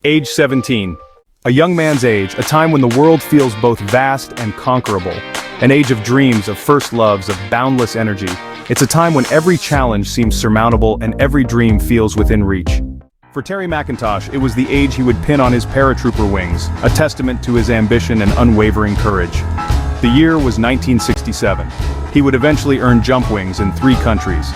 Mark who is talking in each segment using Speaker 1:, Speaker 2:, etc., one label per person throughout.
Speaker 1: Age 17. A young man's age, a time when the world feels both vast and conquerable. An age of dreams, of first loves, of boundless energy. It's a time when every challenge seems surmountable and every dream feels within reach. For Terry McIntosh, it was the age he would pin on his paratrooper wings, a testament to his ambition and unwavering courage. The year was 1967. He would eventually earn jump wings in 3 countries.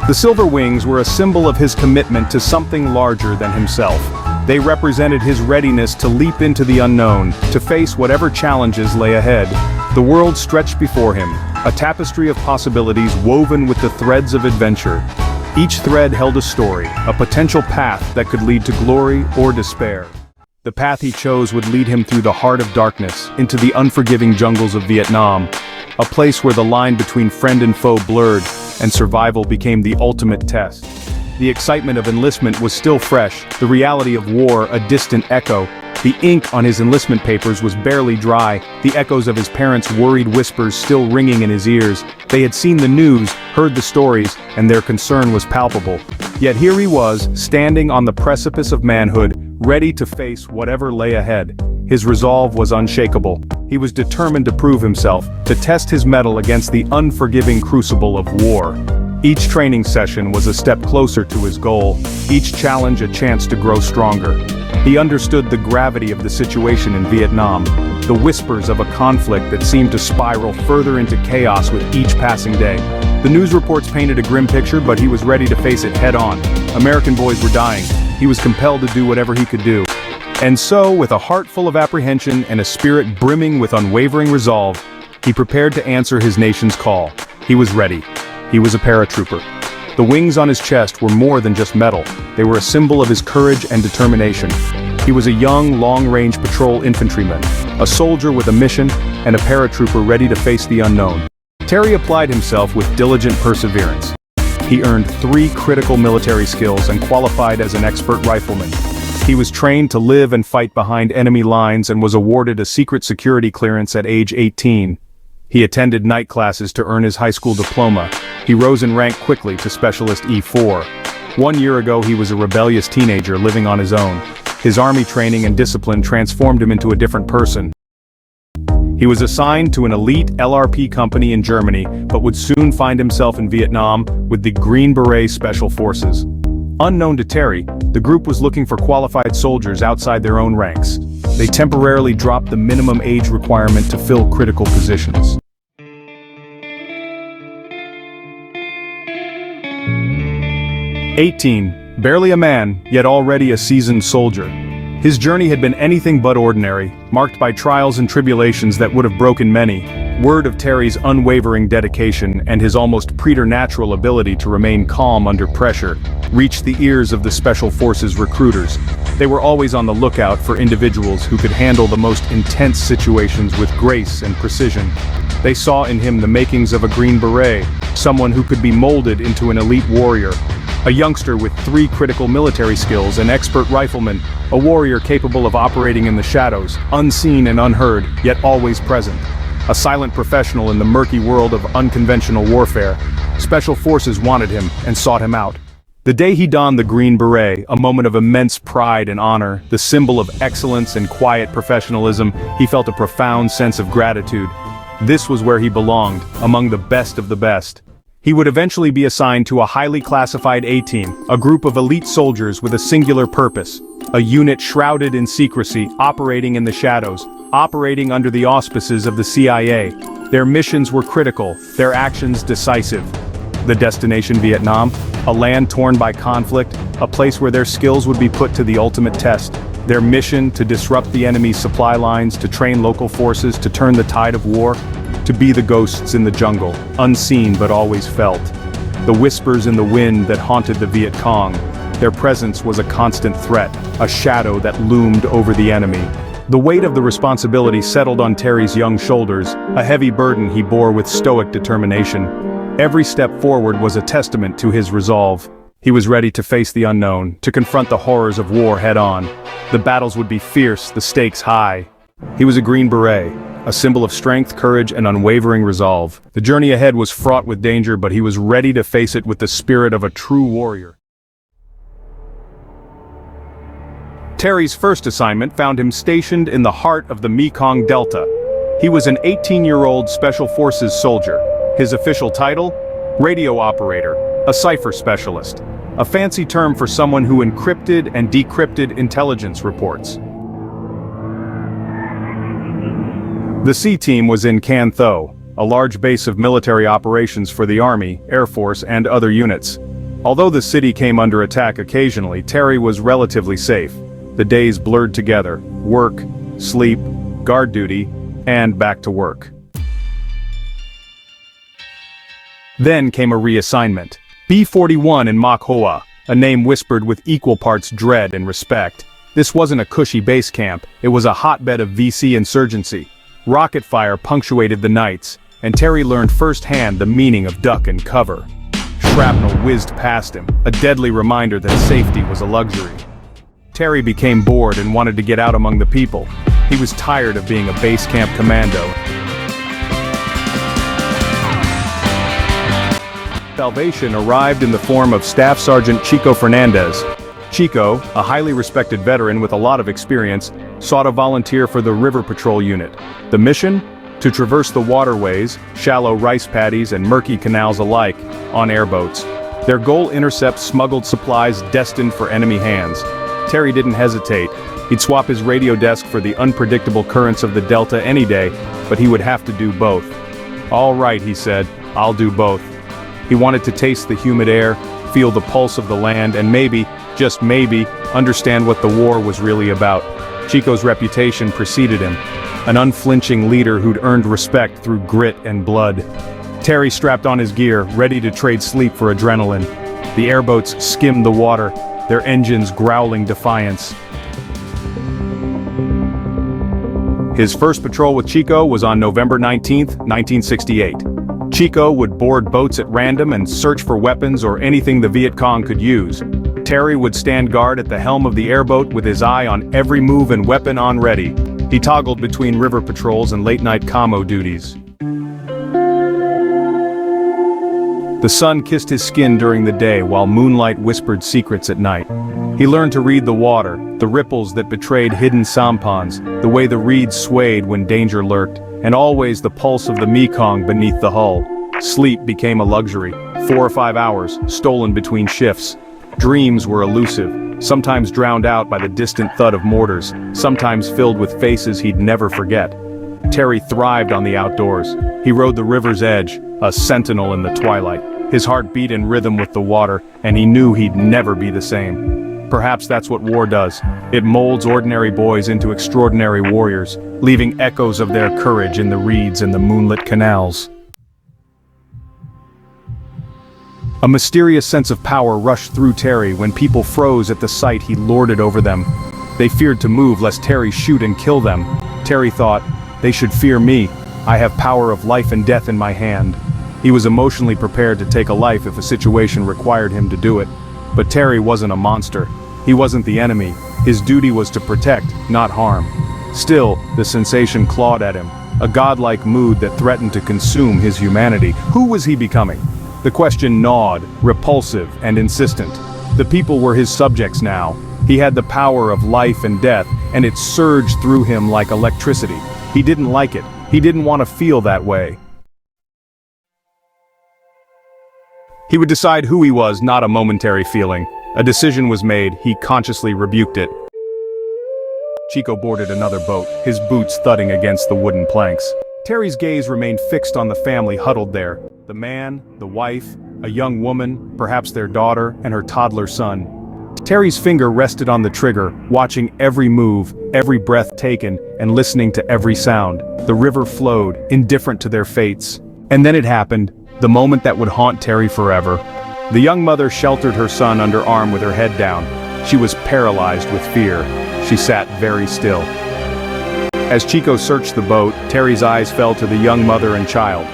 Speaker 1: The silver wings were a symbol of his commitment to something larger than himself. They represented his readiness to leap into the unknown, to face whatever challenges lay ahead. The world stretched before him, a tapestry of possibilities woven with the threads of adventure. Each thread held a story, a potential path that could lead to glory or despair. The path he chose would lead him through the heart of darkness, into the unforgiving jungles of Vietnam, a place where the line between friend and foe blurred, and survival became the ultimate test. The excitement of enlistment was still fresh, the reality of war a distant echo. The ink on his enlistment papers was barely dry, the echoes of his parents' worried whispers still ringing in his ears. They had seen the news, heard the stories, and their concern was palpable. Yet here he was, standing on the precipice of manhood, ready to face whatever lay ahead. His resolve was unshakable. He was determined to prove himself, to test his mettle against the unforgiving crucible of war. Each training session was a step closer to his goal, each challenge a chance to grow stronger. He understood the gravity of the situation in Vietnam, the whispers of a conflict that seemed to spiral further into chaos with each passing day. The news reports painted a grim picture, but he was ready to face it head-on. American boys were dying. He was compelled to do whatever he could do. And so, with a heart full of apprehension and a spirit brimming with unwavering resolve, he prepared to answer his nation's call. He was ready. He was a paratrooper. The wings on his chest were more than just metal. They were a symbol of his courage and determination. He was a young, long-range patrol infantryman, a soldier with a mission, and a paratrooper ready to face the unknown. Terry applied himself with diligent perseverance. He earned 3 critical military skills and qualified as an expert rifleman. He was trained to live and fight behind enemy lines and was awarded a secret security clearance at age 18. He attended night classes to earn his high school diploma. He rose in rank quickly to Specialist E4. 1 year ago he was a rebellious teenager living on his own. His army training and discipline transformed him into a different person. He was assigned to an elite LRP company in Germany, but would soon find himself in Vietnam with the Green Beret Special Forces. Unknown to Terry, the group was looking for qualified soldiers outside their own ranks. They temporarily dropped the minimum age requirement to fill critical positions. 18, barely a man, yet already a seasoned soldier. His journey had been anything but ordinary, marked by trials and tribulations that would have broken many. Word of Terry's unwavering dedication and his almost preternatural ability to remain calm under pressure reached the ears of the Special Forces recruiters. They were always on the lookout for individuals who could handle the most intense situations with grace and precision. They saw in him the makings of a Green Beret, someone who could be molded into an elite warrior. A youngster with 3 critical military skills, an expert rifleman, a warrior capable of operating in the shadows, unseen and unheard, yet always present. A silent professional in the murky world of unconventional warfare. Special Forces wanted him and sought him out. The day he donned the Green Beret, a moment of immense pride and honor, the symbol of excellence and quiet professionalism, he felt a profound sense of gratitude. This was where he belonged, among the best of the best. He would eventually be assigned to a highly classified A-team, a group of elite soldiers with a singular purpose, a unit shrouded in secrecy, operating in the shadows, operating under the auspices of the CIA. Their missions were critical, their actions decisive. The destination Vietnam, a land torn by conflict, a place where their skills would be put to the ultimate test. Their mission to disrupt the enemy's supply lines, to train local forces, to turn the tide of war, to be the ghosts in the jungle, unseen but always felt. The whispers in the wind that haunted the Viet Cong. Their presence was a constant threat, a shadow that loomed over the enemy. The weight of the responsibility settled on Terry's young shoulders, a heavy burden he bore with stoic determination. Every step forward was a testament to his resolve. He was ready to face the unknown, to confront the horrors of war head-on. The battles would be fierce, the stakes high. He was a Green Beret, a symbol of strength, courage, and unwavering resolve. The journey ahead was fraught with danger, but he was ready to face it with the spirit of a true warrior. Terry's first assignment found him stationed in the heart of the Mekong Delta. He was an 18-year-old Special Forces soldier. His official title? Radio operator, a cipher specialist. A fancy term for someone who encrypted and decrypted intelligence reports. The C Team was in Can Tho, a large base of military operations for the Army, Air Force, and other units. Although the city came under attack occasionally, Terry was relatively safe. The days blurred together: work, sleep, guard duty, and back to work. Then came a reassignment. B-41 in Mak Hoa, a name whispered with equal parts dread and respect. This wasn't a cushy base camp, it was a hotbed of VC insurgency. Rocket fire punctuated the nights, and Terry learned firsthand the meaning of duck and cover. Shrapnel whizzed past him, a deadly reminder that safety was a luxury. Terry became bored and wanted to get out among the people. He was tired of being a base camp commando. Salvation arrived in the form of Staff Sergeant Chico Fernandez. Chico, a highly respected veteran with a lot of experience, sought a volunteer for the River Patrol Unit. The mission? To traverse the waterways, shallow rice paddies and murky canals alike, on airboats. Their goal: intercept smuggled supplies destined for enemy hands. Terry didn't hesitate. He'd swap his radio desk for the unpredictable currents of the Delta any day, but he would have to do both. "All right," he said, "I'll do both." He wanted to taste the humid air, feel the pulse of the land, and maybe, just maybe, understand what the war was really about. Chico's reputation preceded him. An unflinching leader who'd earned respect through grit and blood. Terry strapped on his gear, ready to trade sleep for adrenaline. The airboats skimmed the water, their engines growling defiance. His first patrol with Chico was on November 19, 1968. Chico would board boats at random and search for weapons or anything the Viet Cong could use. Terry would stand guard at the helm of the airboat with his eye on every move and weapon on ready. He toggled between river patrols and late-night commo duties. The sun kissed his skin during the day while moonlight whispered secrets at night. He learned to read the water, the ripples that betrayed hidden sampans, the way the reeds swayed when danger lurked, and always the pulse of the Mekong beneath the hull. Sleep became a luxury, 4 or 5 hours, stolen between shifts. Dreams were elusive, sometimes drowned out by the distant thud of mortars, sometimes filled with faces he'd never forget. Terry thrived on the outdoors. He rode the river's edge, a sentinel in the twilight. His heart beat in rhythm with the water, and he knew he'd never be the same. Perhaps that's what war does. It molds ordinary boys into extraordinary warriors, leaving echoes of their courage in the reeds and the moonlit canals. A mysterious sense of power rushed through Terry when people froze at the sight he lorded over them. They feared to move lest Terry shoot and kill them. Terry thought, "They should fear me. I have power of life and death in my hand." He was emotionally prepared to take a life if a situation required him to do it. But Terry wasn't a monster. He wasn't the enemy. His duty was to protect, not harm. Still, the sensation clawed at him, a godlike mood that threatened to consume his humanity. Who was he becoming? The question gnawed, repulsive and insistent. The people were his subjects now. He had the power of life and death, and it surged through him like electricity. He didn't like it. He didn't want to feel that way. He would decide who he was, not a momentary feeling. A decision was made, he consciously rebuked it. Chico boarded another boat, his boots thudding against the wooden planks. Terry's gaze remained fixed on the family huddled there. The man, the wife, a young woman, perhaps their daughter, and her toddler son. Terry's finger rested on the trigger, watching every move, every breath taken, and listening to every sound. The river flowed, indifferent to their fates. And then it happened, the moment that would haunt Terry forever. The young mother sheltered her son under arm with her head down. She was paralyzed with fear. She sat very still. As Chico searched the boat, Terry's eyes fell to the young mother and child.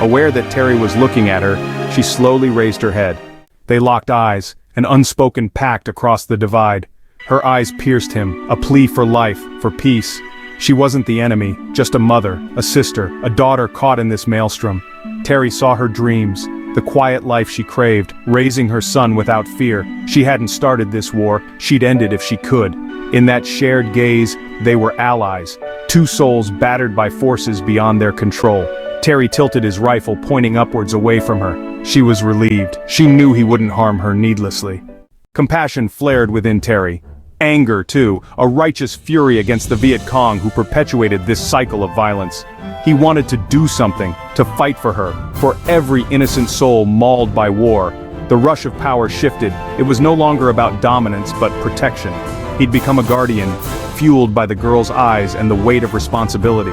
Speaker 1: Aware that Terry was looking at her, she slowly raised her head. They locked eyes, an unspoken pact across the divide. Her eyes pierced him, a plea for life, for peace. She wasn't the enemy, just a mother, a sister, a daughter caught in this maelstrom. Terry saw her dreams, the quiet life she craved, raising her son without fear. She hadn't started this war, she'd end it if she could. In that shared gaze, they were allies, two souls battered by forces beyond their control. Terry tilted his rifle, pointing upwards away from her. She was relieved. She knew he wouldn't harm her needlessly. Compassion flared within Terry. Anger, too, a righteous fury against the Viet Cong who perpetuated this cycle of violence. He wanted to do something, to fight for her, for every innocent soul mauled by war. The rush of power shifted. It was no longer about dominance, but protection. He'd become a guardian, fueled by the girl's eyes and the weight of responsibility.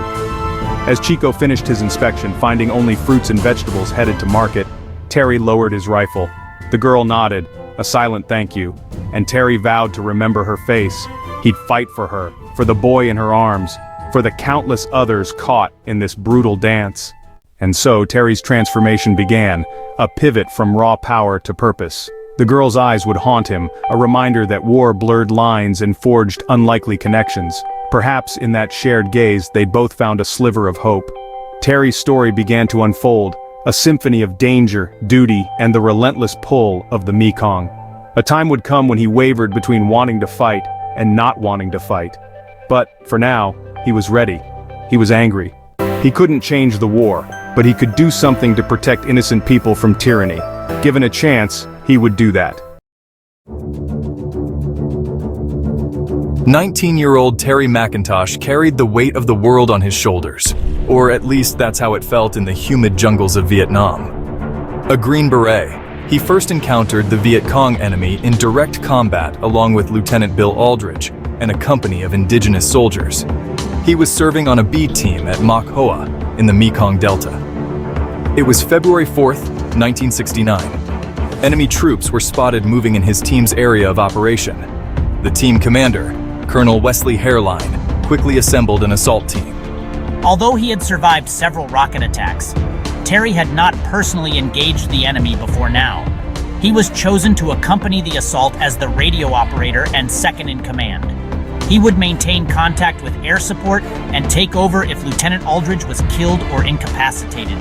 Speaker 1: As Chico finished his inspection, finding only fruits and vegetables headed to market, Terry lowered his rifle. The girl nodded, a silent thank you, and Terry vowed to remember her face. He'd fight for her, for the boy in her arms, for the countless others caught in this brutal dance. And so Terry's transformation began, a pivot from raw power to purpose. The girl's eyes would haunt him, a reminder that war blurred lines and forged unlikely connections. Perhaps in that shared gaze they'd both found a sliver of hope. Terry's story began to unfold, a symphony of danger, duty, and the relentless pull of the Mekong. A time would come when he wavered between wanting to fight and not wanting to fight. But, for now, he was ready. He was angry. He couldn't change the war, but he could do something to protect innocent people from tyranny. Given a chance, he would do that.
Speaker 2: 19-year-old Terry McIntosh carried the weight of the world on his shoulders, or at least that's how it felt in the humid jungles of Vietnam. A Green Beret, he first encountered the Viet Cong enemy in direct combat along with Lieutenant Bill Aldridge and a company of indigenous soldiers. He was serving on a B team at Mok Hoa in the Mekong Delta. It was February 4th, 1969. Enemy troops were spotted moving in his team's area of operation. The team commander, Colonel Wesley Hairline, quickly assembled an assault team.
Speaker 3: Although he had survived several rocket attacks, Terry had not personally engaged the enemy before now. He was chosen to accompany the assault as the radio operator and second in command. He would maintain contact with air support and take over if Lieutenant Aldridge was killed or incapacitated.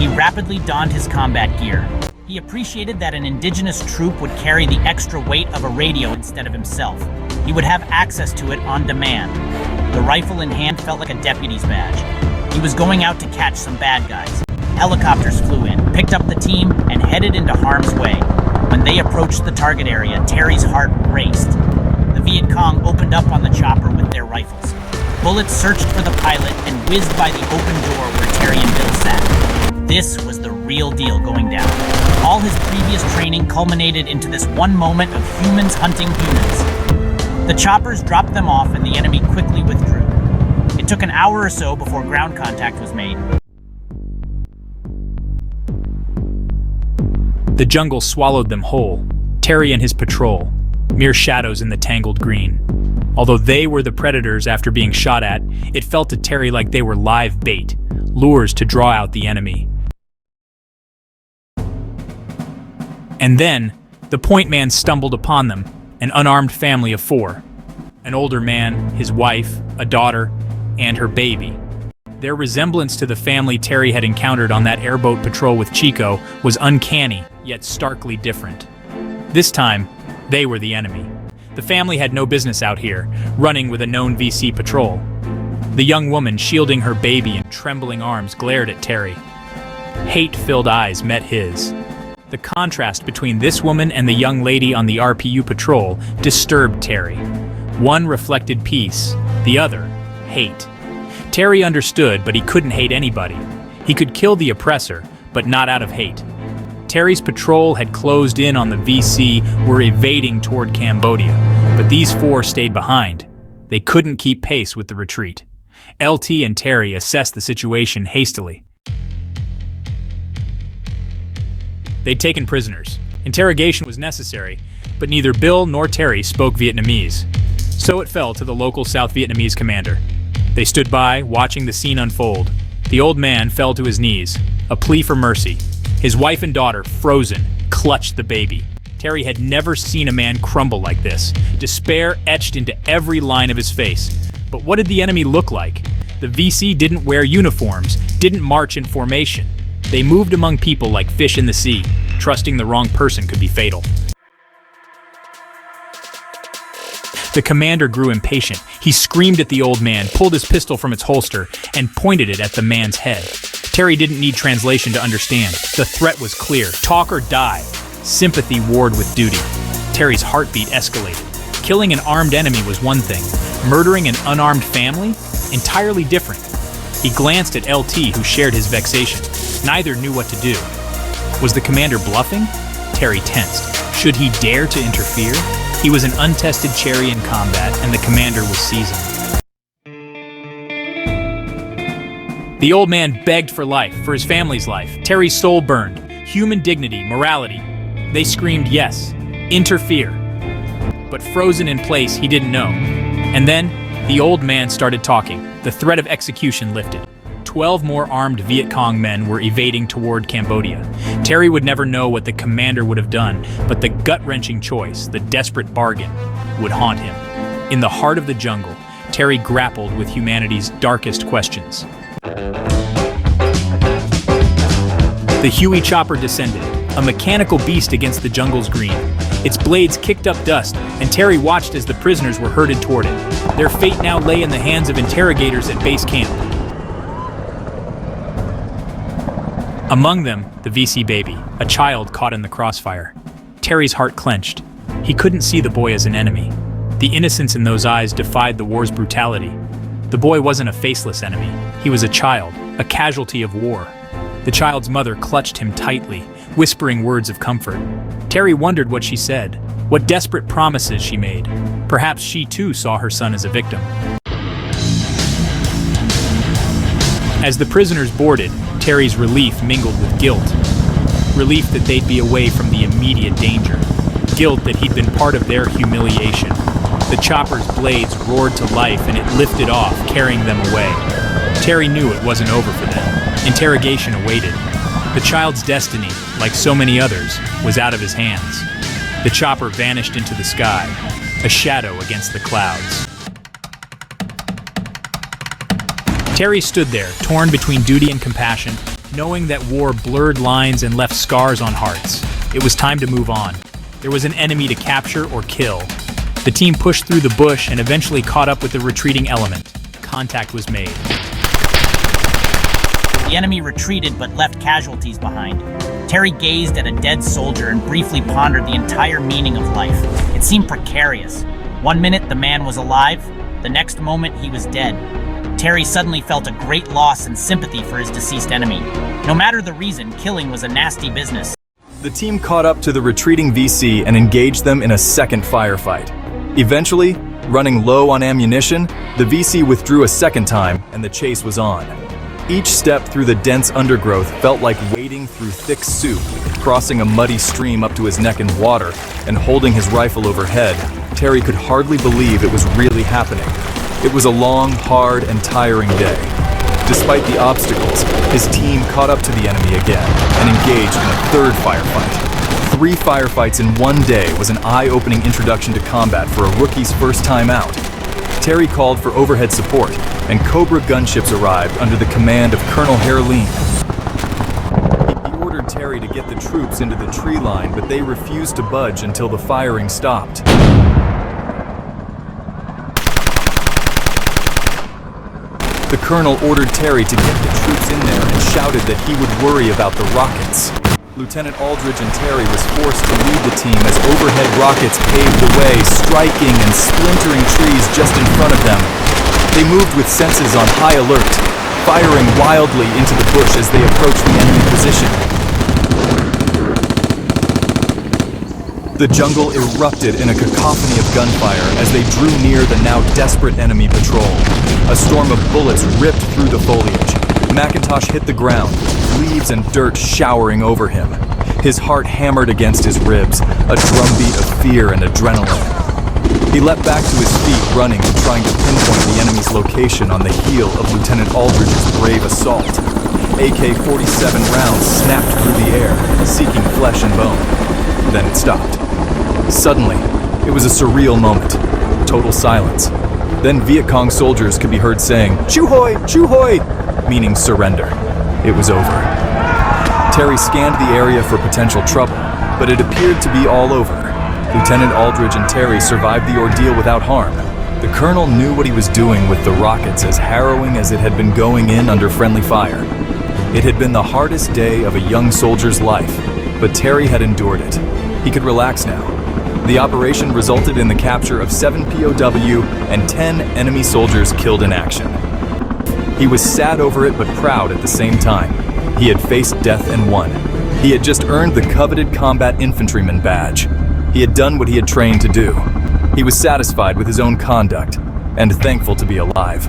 Speaker 3: He rapidly donned his combat gear. He appreciated that an indigenous troop would carry the extra weight of a radio instead of himself. He would have access to it on demand. The rifle in hand felt like a deputy's badge. He was going out to catch some bad guys. Helicopters flew in, picked up the team, and headed into harm's way. When they approached the target area, Terry's heart raced. The Viet Cong opened up on the chopper with their rifles. Bullets searched for the pilot and whizzed by the open door where Terry and Bill sat. This was the real deal going down. All his previous training culminated into this one moment of humans hunting humans. The choppers dropped them off and the enemy quickly withdrew. It took an hour or so before ground contact was made.
Speaker 4: The jungle swallowed them whole, Terry and his patrol, mere shadows in the tangled green. Although they were the predators after being shot at, it felt to Terry like they were live bait, lures to draw out the enemy. And then, the point man stumbled upon them, an unarmed family of 4. An older man, his wife, a daughter, and her baby. Their resemblance to the family Terry had encountered on that airboat patrol with Chico was uncanny, yet starkly different. This time, they were the enemy. The family had no business out here, running with a known VC patrol. The young woman, shielding her baby in trembling arms, glared at Terry. Hate-filled eyes met his. The contrast between this woman and the young lady on the RPU patrol disturbed Terry. One reflected peace, the other, hate. Terry understood, but he couldn't hate anybody. He could kill the oppressor, but not out of hate. Terry's patrol had closed in on the VC, were evading toward Cambodia, but these 4 stayed behind. They couldn't keep pace with the retreat. LT and Terry assessed the situation hastily. They'd taken prisoners. Interrogation was necessary, but neither Bill nor Terry spoke Vietnamese. So it fell to the local South Vietnamese commander. They stood by, watching the scene unfold. The old man fell to his knees, a plea for mercy. His wife and daughter, frozen, clutched the baby. Terry had never seen a man crumble like this, despair etched into every line of his face. But what did the enemy look like? The VC didn't wear uniforms, didn't march in formation. They moved among people like fish in the sea, trusting the wrong person could be fatal. The commander grew impatient. He screamed at the old man, pulled his pistol from its holster, and pointed it at the man's head. Terry didn't need translation to understand. The threat was clear. Talk or die. Sympathy warred with duty. Terry's heartbeat escalated. Killing an armed enemy was one thing. Murdering an unarmed family? Entirely different. He glanced at LT, who shared his vexation. Neither knew what to do. Was the commander bluffing? Terry tensed. Should he dare to interfere? He was an untested cherry in combat, and the commander was seasoned. The old man begged for life, for his family's life. Terry's soul burned. Human dignity, morality. They screamed yes. Interfere. But frozen in place, he didn't know. And then, the old man started talking. The threat of execution lifted. 12 more armed Viet Cong men were evading toward Cambodia. Terry would never know what the commander would have done, but the gut-wrenching choice, the desperate bargain, would haunt him. In the heart of the jungle, Terry grappled with humanity's darkest questions. The Huey chopper descended, a mechanical beast against the jungle's green. Its blades kicked up dust, and Terry watched as the prisoners were herded toward it. Their fate now lay in the hands of interrogators at base camp. Among them, the VC baby, a child caught in the crossfire. Terry's heart clenched. He couldn't see the boy as an enemy. The innocence in those eyes defied the war's brutality. The boy wasn't a faceless enemy. He was a child, a casualty of war. The child's mother clutched him tightly, whispering words of comfort. Terry wondered what she said, what desperate promises she made. Perhaps she too saw her son as a victim. As the prisoners boarded, Terry's relief mingled with guilt. Relief that they'd be away from the immediate danger. Guilt that he'd been part of their humiliation. The chopper's blades roared to life and it lifted off, carrying them away. Terry knew it wasn't over for them. Interrogation awaited. The child's destiny, like so many others, was out of his hands. The chopper vanished into the sky, a shadow against the clouds. Terry stood there, torn between duty and compassion, knowing that war blurred lines and left scars on hearts. It was time to move on. There was an enemy to capture or kill. The team pushed through the bush and eventually caught up with the retreating element. Contact was made.
Speaker 3: The enemy retreated but left casualties behind. Terry gazed at a dead soldier and briefly pondered the entire meaning of life. It seemed precarious. One minute the man was alive, the next moment he was dead. Terry suddenly felt a great loss and sympathy for his deceased enemy. No matter the reason, killing was a nasty business.
Speaker 2: The team caught up to the retreating VC and engaged them in a second firefight. Eventually, running low on ammunition, the VC withdrew a second time and the chase was on. Each step through the dense undergrowth felt like wading through thick soup, crossing a muddy stream up to his neck in water and holding his rifle overhead. Terry could hardly believe it was really happening. It was a long, hard, and tiring day. Despite the obstacles, his team caught up to the enemy again and engaged in a third firefight. 3 firefights in one day was an eye-opening introduction to combat for a rookie's first time out. Terry called for overhead support, and Cobra gunships arrived under the command of Colonel Herline. He ordered Terry to get the troops into the tree line, but they refused to budge until the firing stopped. The colonel ordered Terry to get the troops in there and shouted that he would worry about the rockets. Lieutenant Aldridge and Terry was forced to lead the team as overhead rockets paved the way, striking and splintering trees just in front of them. They moved with senses on high alert, firing wildly into the bush as they approached the enemy position. The jungle erupted in a cacophony of gunfire as they drew near the now desperate enemy patrol. A storm of bullets ripped through the foliage. McIntosh hit the ground, leaves and dirt showering over him. His heart hammered against his ribs, a drumbeat of fear and adrenaline. He leapt back to his feet, running and trying to pinpoint the enemy's location on the heel of Lieutenant Aldridge's brave assault. AK-47 rounds snapped through the air, seeking flesh and bone. Then it stopped. Suddenly, it was a surreal moment. Total silence. Then Viet Cong soldiers could be heard saying, "Chu hoi! Chu hoi!" meaning surrender. It was over. Terry scanned the area for potential trouble, but it appeared to be all over. Lieutenant Aldridge and Terry survived the ordeal without harm. The colonel knew what he was doing with the rockets, as harrowing as it had been going in under friendly fire. It had been the hardest day of a young soldier's life, but Terry had endured it. He could relax now. The operation resulted in the capture of 7 POW and 10 enemy soldiers killed in action. He was sad over it but proud at the same time. He had faced death and won. He had just earned the coveted combat infantryman badge. He had done what he had trained to do. He was satisfied with his own conduct and thankful to be alive.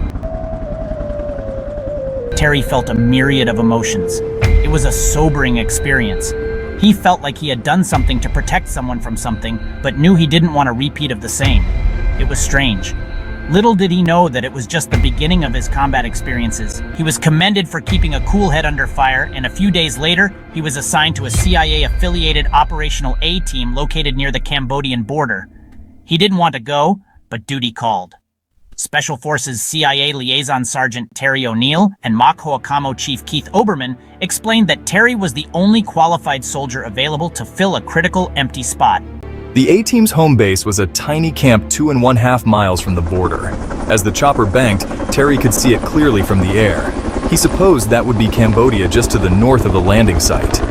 Speaker 3: Terry felt a myriad of emotions. It was a sobering experience. He felt like he had done something to protect someone from something, but knew he didn't want a repeat of the same. It was strange. Little did he know that it was just the beginning of his combat experiences. He was commended for keeping a cool head under fire, and a few days later, he was assigned to a CIA-affiliated Operational A team located near the Cambodian border. He didn't want to go, but duty called. Special Forces CIA Liaison Sergeant Terry O'Neill and Mach Hoakamo Chief Keith Oberman explained that Terry was the only qualified soldier available to fill a critical empty spot.
Speaker 2: The A-Team's home base was a tiny camp 2.5 miles from the border. As the chopper banked, Terry could see it clearly from the air. He supposed that would be Cambodia just to the north of the landing site.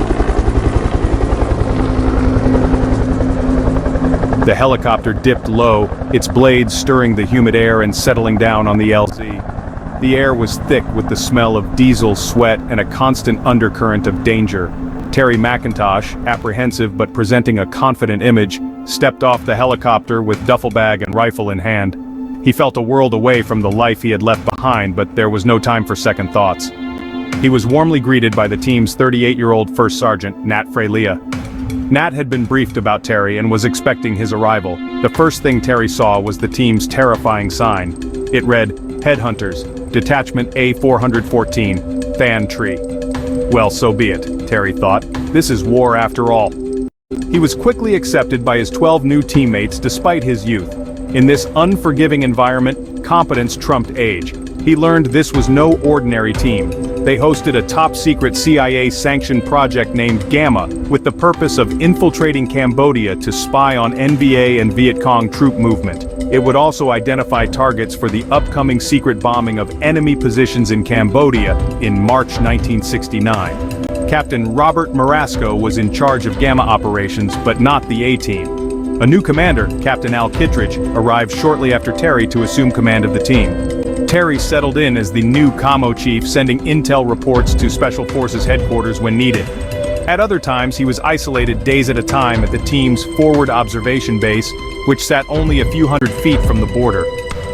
Speaker 1: The helicopter dipped low, its blades stirring the humid air and settling down on the LZ. The air was thick with the smell of diesel, sweat, and a constant undercurrent of danger. Terry McIntosh, apprehensive but presenting a confident image, stepped off the helicopter with duffel bag and rifle in hand. He felt a world away from the life he had left behind, but there was no time for second thoughts. He was warmly greeted by the team's 38-year-old First Sergeant, Nat Frelia. Nat had been briefed about Terry and was expecting his arrival. The first thing Terry saw was the team's terrifying sign. It read, Headhunters, Detachment A414, Fan Tree. Well, so be it, Terry thought. This is war after all. He was quickly accepted by his 12 new teammates despite his youth. In this unforgiving environment, competence trumped age. He learned this was no ordinary team. They hosted a top-secret CIA-sanctioned project named Gamma with the purpose of infiltrating Cambodia to spy on NVA and Viet Cong troop movement. It would also identify targets for the upcoming secret bombing of enemy positions in Cambodia in March 1969. Captain Robert Marasco was in charge of Gamma operations, but not the A-Team. A new commander, Captain Al Kittredge, arrived shortly after Terry to assume command of the team. Terry settled in as the new Camo chief, sending intel reports to Special Forces headquarters when needed. At other times, he was isolated days at a time at the team's forward observation base, which sat only a few hundred feet from the border.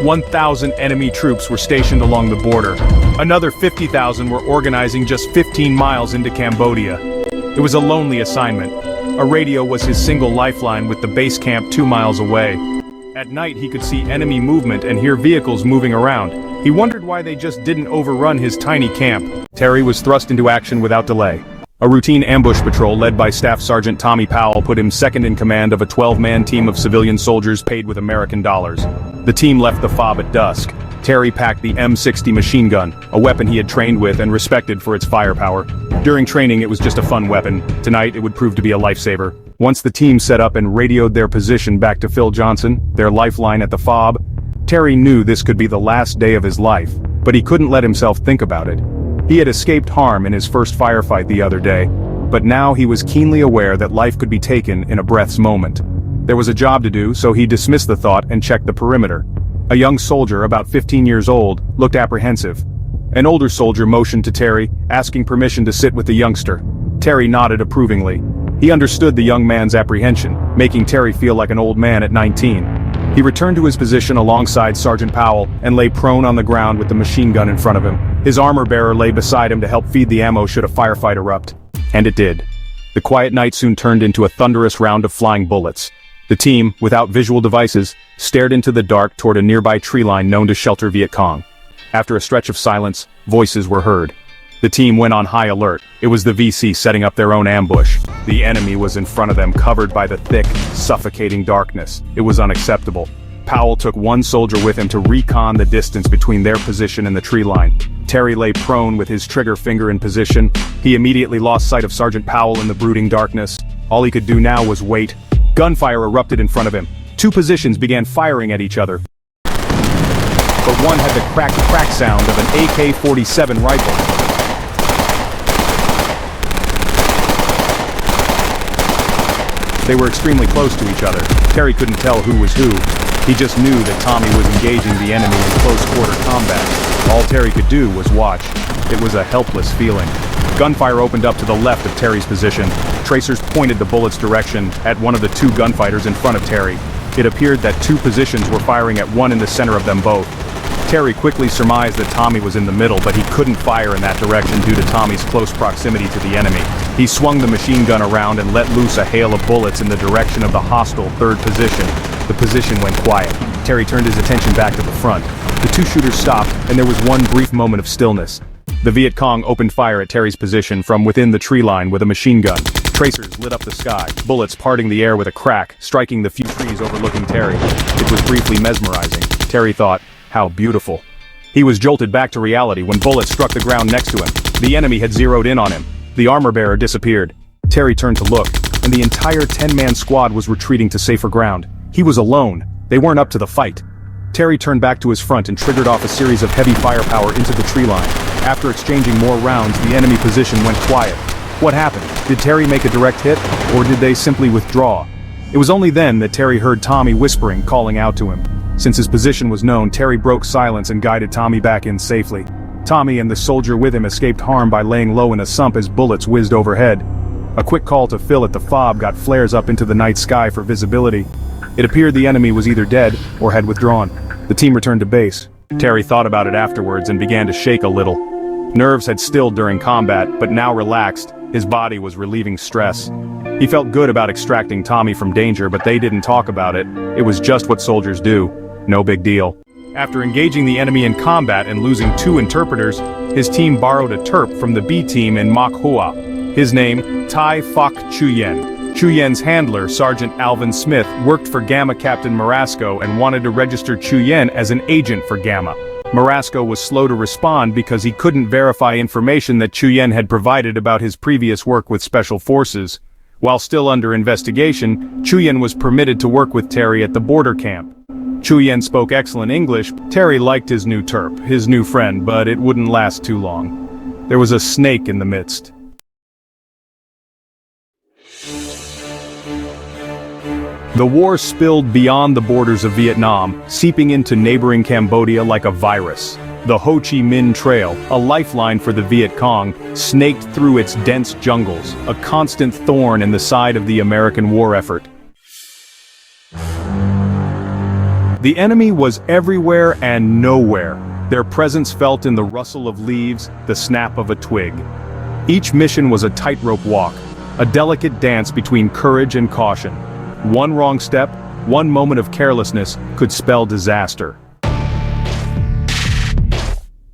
Speaker 1: 1,000 enemy troops were stationed along the border. Another 50,000 were organizing just 15 miles into Cambodia. It was a lonely assignment. A radio was his single lifeline with the base camp 2 miles away. At night he could see enemy movement and hear vehicles moving around. He wondered why they just didn't overrun his tiny camp. Terry was thrust into action without delay. A routine ambush patrol led by Staff Sergeant Tommy Powell put him second in command of a 12-man team of civilian soldiers paid with American dollars. The team left the FOB at dusk. Terry packed the M60 machine gun, a weapon he had trained with and respected for its firepower. During training it was just a fun weapon. Tonight it would prove to be a lifesaver. Once the team set up and radioed their position back to Phil Johnson, their lifeline at the FOB, Terry knew this could be the last day of his life, but he couldn't let himself think about it. He had escaped harm in his first firefight the other day, but now he was keenly aware that life could be taken in a breath's moment. There was a job to do, so he dismissed the thought and checked the perimeter. A young soldier, about 15 years old, looked apprehensive. An older soldier motioned to Terry, asking permission to sit with the youngster. Terry nodded approvingly. He understood the young man's apprehension, making Terry feel like an old man at 19. He returned to his position alongside Sergeant Powell and lay prone on the ground with the machine gun in front of him. His armor-bearer lay beside him to help feed the ammo should a firefight erupt. And it did. The quiet night soon turned into a thunderous round of flying bullets. The team, without visual devices, stared into the dark toward a nearby tree line known to shelter Viet Cong. After a stretch of silence, voices were heard. The team went on high alert. It was the VC setting up their own ambush. The enemy was in front of them, covered by the thick, suffocating darkness. It was unacceptable. Powell took one soldier with him to recon the distance between their position and the tree line. Terry lay prone with his trigger finger in position. He immediately lost sight of Sergeant Powell in the brooding darkness. All he could do now was wait. Gunfire erupted in front of him. Two positions began firing at each other, but one had the crack sound of an AK-47 rifle. They were extremely close to each other. Terry couldn't tell who was who. He just knew that Tommy was engaging the enemy in close-quarter combat. All Terry could do was watch. It was a helpless feeling. Gunfire opened up to the left of Terry's position. Tracers pointed the bullet's direction at one of the two gunfighters in front of Terry. It appeared that two positions were firing at one in the center of them both. Terry quickly surmised that Tommy was in the middle, but he couldn't fire in that direction due to Tommy's close proximity to the enemy. He swung the machine gun around and let loose a hail of bullets in the direction of the hostile third position. The position went quiet. Terry turned his attention back to the front. The two shooters stopped, and there was one brief moment of stillness. The Viet Cong opened fire at Terry's position from within the tree line with a machine gun. Tracers lit up the sky, bullets parting the air with a crack, striking the few trees overlooking Terry. It was briefly mesmerizing. Terry thought, how beautiful. He was jolted back to reality when bullets struck the ground next to him. The enemy had zeroed in on him. The armor-bearer disappeared. Terry turned to look, and the entire 10-man squad was retreating to safer ground. He was alone. They weren't up to the fight. Terry turned back to his front and triggered off a series of heavy firepower into the tree line. After exchanging more rounds, the enemy position went quiet. What happened? Did Terry make a direct hit, or did they simply withdraw? It was only then that Terry heard Tommy whispering, calling out to him. Since his position was known, Terry broke silence and guided Tommy back in safely. Tommy and the soldier with him escaped harm by laying low in a sump as bullets whizzed overhead. A quick call to Phil at the fob got flares up into the night sky for visibility. It appeared the enemy was either dead or had withdrawn. The team returned to base. Terry thought about it afterwards and began to shake a little. Nerves had stilled during combat, but now relaxed. His body was relieving stress. He felt good about extracting Tommy from danger, but they didn't talk about it. It was just what soldiers do. No big deal. After engaging the enemy in combat and losing two interpreters, his team borrowed a terp from the B team in Mak Hoa. His name, Tai Phoc Chuyen. Chuyen's handler, Sergeant Alvin Smith, worked for Gamma Captain Marasco and wanted to register Chuyen as an agent for Gamma. Marasco was slow to respond because he couldn't verify information that Chuyen had provided about his previous work with Special Forces. While still under investigation, Chuyen was permitted to work with Terry at the border camp. Chuyen spoke excellent English. Terry liked his new terp, his new friend, but it wouldn't last too long. There was a snake in the midst. The war spilled beyond the borders of Vietnam, seeping into neighboring Cambodia like a virus. The Ho Chi Minh Trail, a lifeline for the Viet Cong, snaked through its dense jungles, a constant thorn in the side of the American war effort. The enemy was everywhere and nowhere, their presence felt in the rustle of leaves, the snap of a twig. Each mission was a tightrope walk, a delicate dance between courage and caution. One wrong step, one moment of carelessness could spell disaster.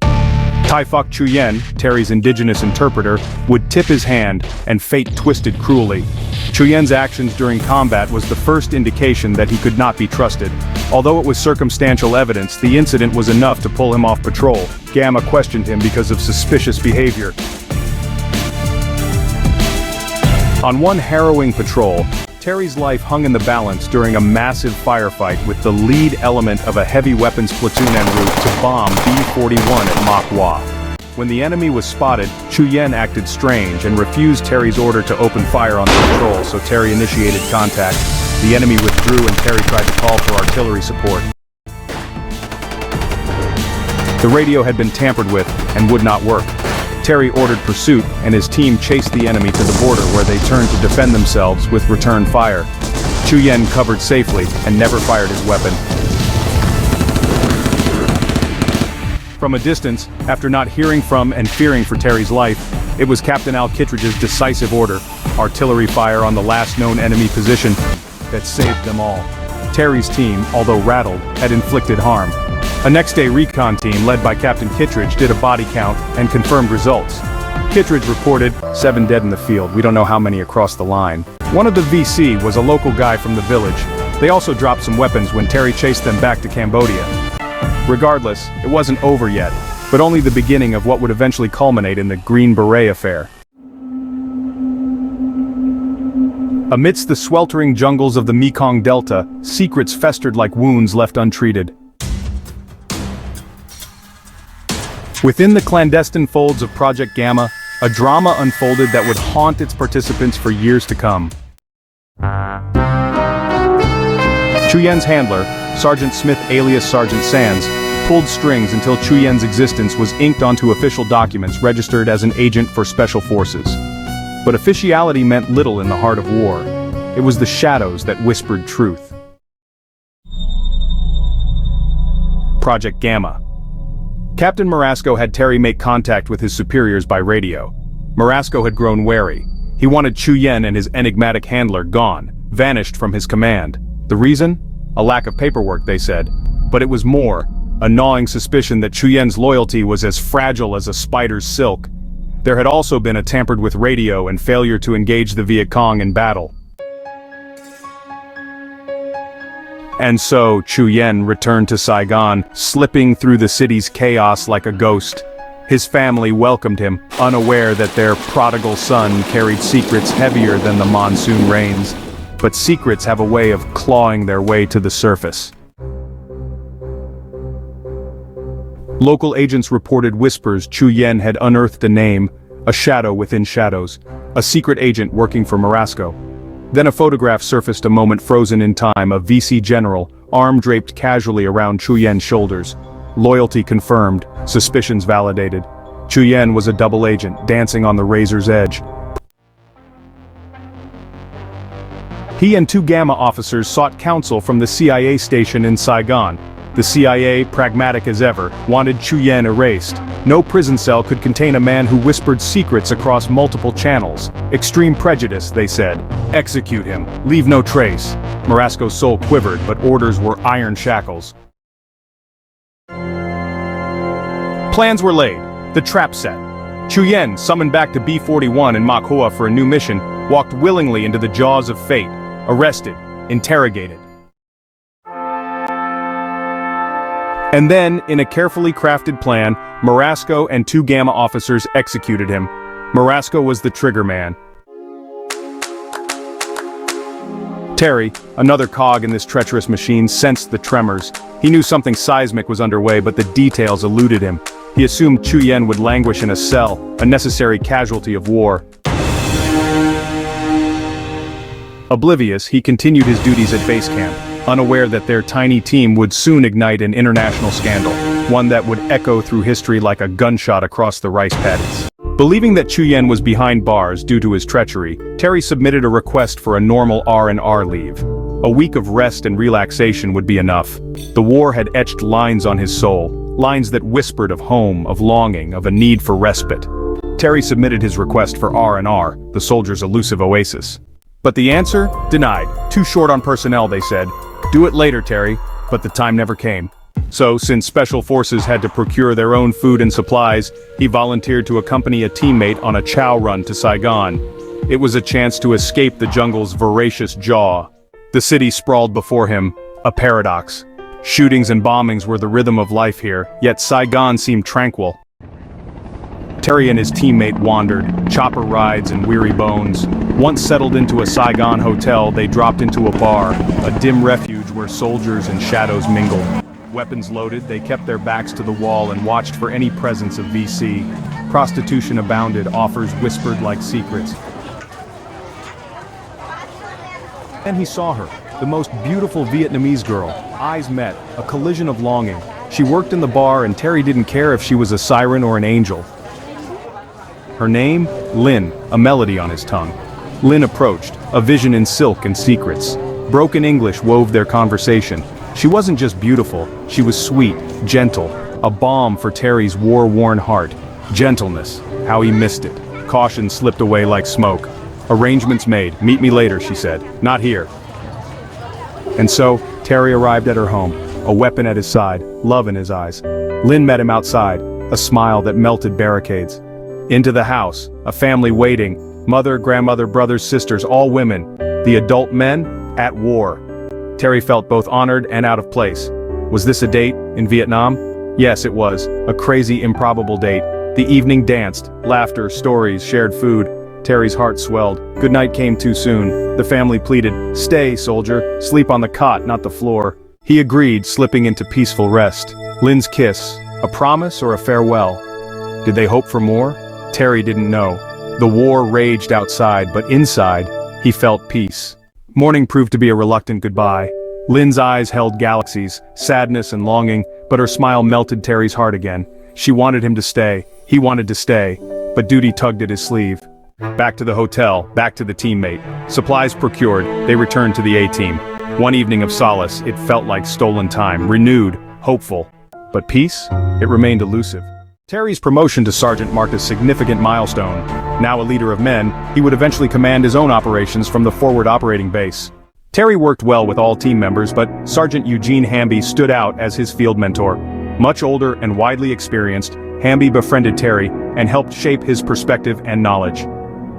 Speaker 1: Tai Phoc Chuyen, Terry's indigenous interpreter, would tip his hand, and fate twisted cruelly. Chuyen's actions during combat was the first indication that he could not be trusted. Although it was circumstantial evidence, the incident was enough to pull him off patrol. Gamma questioned him because of suspicious behavior. On one harrowing patrol, Terry's life hung in the balance during a massive firefight with the lead element of a heavy weapons platoon en route to bomb B-41 at Mak Hoa. When the enemy was spotted, Chuyen acted strange and refused Terry's order to open fire on the patrol, so Terry initiated contact. The enemy withdrew and Terry tried to call for artillery support. The radio had been tampered with and would not work. Terry ordered pursuit, and his team chased the enemy to the border where they turned to defend themselves with return fire. Chuyen covered safely and never fired his weapon. From a distance, after not hearing from and fearing for Terry's life, it was Captain Al Kittredge's decisive order, artillery fire on the last known enemy position, that saved them all. Terry's team, although rattled, had inflicted harm. A next-day recon team led by Captain Kittredge did a body count and confirmed results. Kittredge reported, 7 dead in the field, we don't know how many across the line. One of the VC was a local guy from the village. They also dropped some weapons when Terry chased them back to Cambodia. Regardless, it wasn't over yet, but only the beginning of what would eventually culminate in the Green Beret affair. Amidst the sweltering jungles of the Mekong Delta, secrets festered like wounds left untreated. Within the clandestine folds of Project Gamma, a drama unfolded that would haunt its participants for years to come. Chuyen's handler, Sergeant Smith alias Sergeant Sands, pulled strings until Chuyen's existence was inked onto official documents registered as an agent for Special Forces. But officiality meant little in the heart of war. It was the shadows that whispered truth. Project Gamma. Captain Marasco had Terry make contact with his superiors by radio. Marasco had grown wary. He wanted Chuyen and his enigmatic handler gone, vanished from his command. The reason? A lack of paperwork, they said. But it was more, a gnawing suspicion that Chuyen's loyalty was as fragile as a spider's silk. There had also been a tampered-with radio and failure to engage the Viet Cong in battle. And so, Chuyen returned to Saigon, slipping through the city's chaos like a ghost. His family welcomed him, unaware that their prodigal son carried secrets heavier than the monsoon rains. But secrets have a way of clawing their way to the surface. Local agents reported whispers Chuyen had unearthed a name, a shadow within shadows, a secret agent working for Marasco. Then a photograph surfaced, a moment frozen in time, a VC general, arm draped casually around Chuyen's shoulders. Loyalty confirmed, suspicions validated. Chuyen was a double agent, dancing on the razor's edge. He and 2 Gamma officers sought counsel from the CIA station in Saigon. The CIA, pragmatic as ever, wanted Chuyen erased. No prison cell could contain a man who whispered secrets across multiple channels. Extreme prejudice, they said. Execute him. Leave no trace. Marasco's soul quivered, but orders were iron shackles. Plans were laid. The trap set. Chuyen, summoned back to B-41 in Mak Hoa for a new mission, walked willingly into the jaws of fate. Arrested. Interrogated. And then, in a carefully crafted plan, Marasco and 2 Gamma officers executed him. Marasco was the trigger man. Terry, another cog in this treacherous machine, sensed the tremors. He knew something seismic was underway, but the details eluded him. He assumed Chuyen would languish in a cell, a necessary casualty of war. Oblivious, he continued his duties at base camp, unaware that their tiny team would soon ignite an international scandal, one that would echo through history like a gunshot across the rice paddies. Believing that Chuyen was behind bars due to his treachery, Terry submitted a request for a normal R&R leave. A week of rest and relaxation would be enough. The war had etched lines on his soul, lines that whispered of home, of longing, of a need for respite. Terry submitted his request for R&R, the soldier's elusive oasis. But the answer? Denied. Too short on personnel, they said. Do it later, Terry. But the time never came. So, since Special Forces had to procure their own food and supplies, he volunteered to accompany a teammate on a chow run to Saigon. It was a chance to escape the jungle's voracious jaw. The city sprawled before him, a paradox. Shootings and bombings were the rhythm of life here, yet Saigon seemed tranquil. Terry and his teammate wandered, chopper rides and weary bones. Once settled into a Saigon hotel, they dropped into a bar, a dim refuge where soldiers and shadows mingled. Weapons loaded, they kept their backs to the wall and watched for any presence of VC. Prostitution abounded, offers whispered like secrets. Then he saw her, the most beautiful Vietnamese girl. Eyes met, a collision of longing. She worked in the bar and Terry didn't care if she was a siren or an angel. Her name? Lin, a melody on his tongue. Lin approached, a vision in silk and secrets. Broken English wove their conversation. She wasn't just beautiful, she was sweet, gentle, a balm for Terry's war-worn heart. Gentleness, how he missed it. Caution slipped away like smoke. Arrangements made. Meet me later, she said. Not here. And so, Terry arrived at her home, a weapon at his side, love in his eyes. Lin met him outside, a smile that melted barricades. Into the house, a family waiting, mother, grandmother, brothers, sisters, all women. The adult men, at war. Terry felt both honored and out of place. Was this a date in Vietnam? Yes, it was. A crazy, improbable date. The evening danced, laughter, stories, shared food. Terry's heart swelled. Good night came too soon. The family pleaded, "Stay, soldier. Sleep on the cot, not the floor." He agreed, slipping into peaceful rest. Lynn's kiss, a promise or a farewell? Did they hope for more? Terry didn't know. The war raged outside, but inside, he felt peace. Morning proved to be a reluctant goodbye. Lynn's eyes held galaxies, sadness and longing, but her smile melted Terry's heart again. She wanted him to stay, he wanted to stay, but duty tugged at his sleeve. Back to the hotel, back to the teammate. Supplies procured, they returned to the A-team. One evening of solace, it felt like stolen time, renewed, hopeful. But peace? It remained elusive. Terry's promotion to sergeant marked a significant milestone. Now a leader of men, he would eventually command his own operations from the forward operating base. Terry worked well with all team members, but Sergeant Eugene Hamby stood out as his field mentor. Much older and widely experienced, Hamby befriended Terry and helped shape his perspective and knowledge.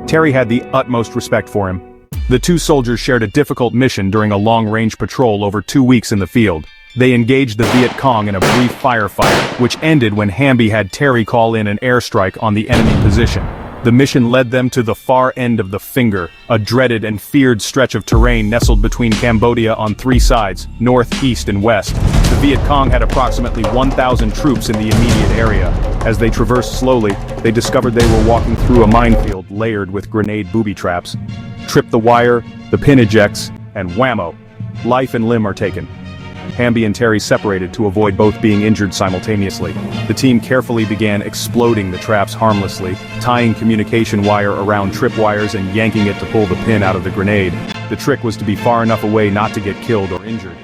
Speaker 1: Terry had the utmost respect for him. The two soldiers shared a difficult mission during a long-range patrol over 2 weeks in the field. They engaged the Viet Cong in a brief firefight, which ended when Hamby had Terry call in an airstrike on the enemy position. The mission led them to the far end of the Finger, a dreaded and feared stretch of terrain nestled between Cambodia on 3 sides, north, east, and west. The Viet Cong had approximately 1,000 troops in the immediate area. As they traversed slowly, they discovered they were walking through a minefield layered with grenade booby traps. Trip the wire, the pin ejects, and whammo! Life and limb are taken. Hamby and Terry separated to avoid both being injured simultaneously. The team carefully began exploding the traps harmlessly, tying communication wire around tripwires and yanking it to pull the pin out of the grenade. The trick was to be far enough away not to get killed or injured.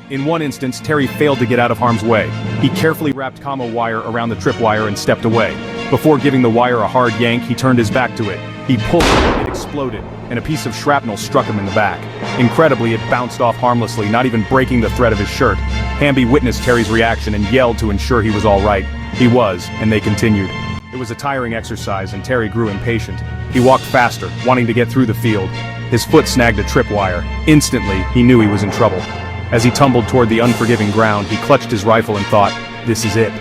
Speaker 1: In one instance, Terry failed to get out of harm's way. He carefully wrapped commo wire around the tripwire and stepped away. Before giving the wire a hard yank, he turned his back to it. He pulled it exploded, and a piece of shrapnel struck him in the back. Incredibly, it bounced off harmlessly, not even breaking the thread of his shirt. Hamby witnessed Terry's reaction and yelled to ensure he was all right. He was, and they continued. It was a tiring exercise, and Terry grew impatient. He walked faster, wanting to get through the field. His foot snagged a tripwire. Instantly, he knew he was in trouble. As he tumbled toward the unforgiving ground, he clutched his rifle and thought, "This is it."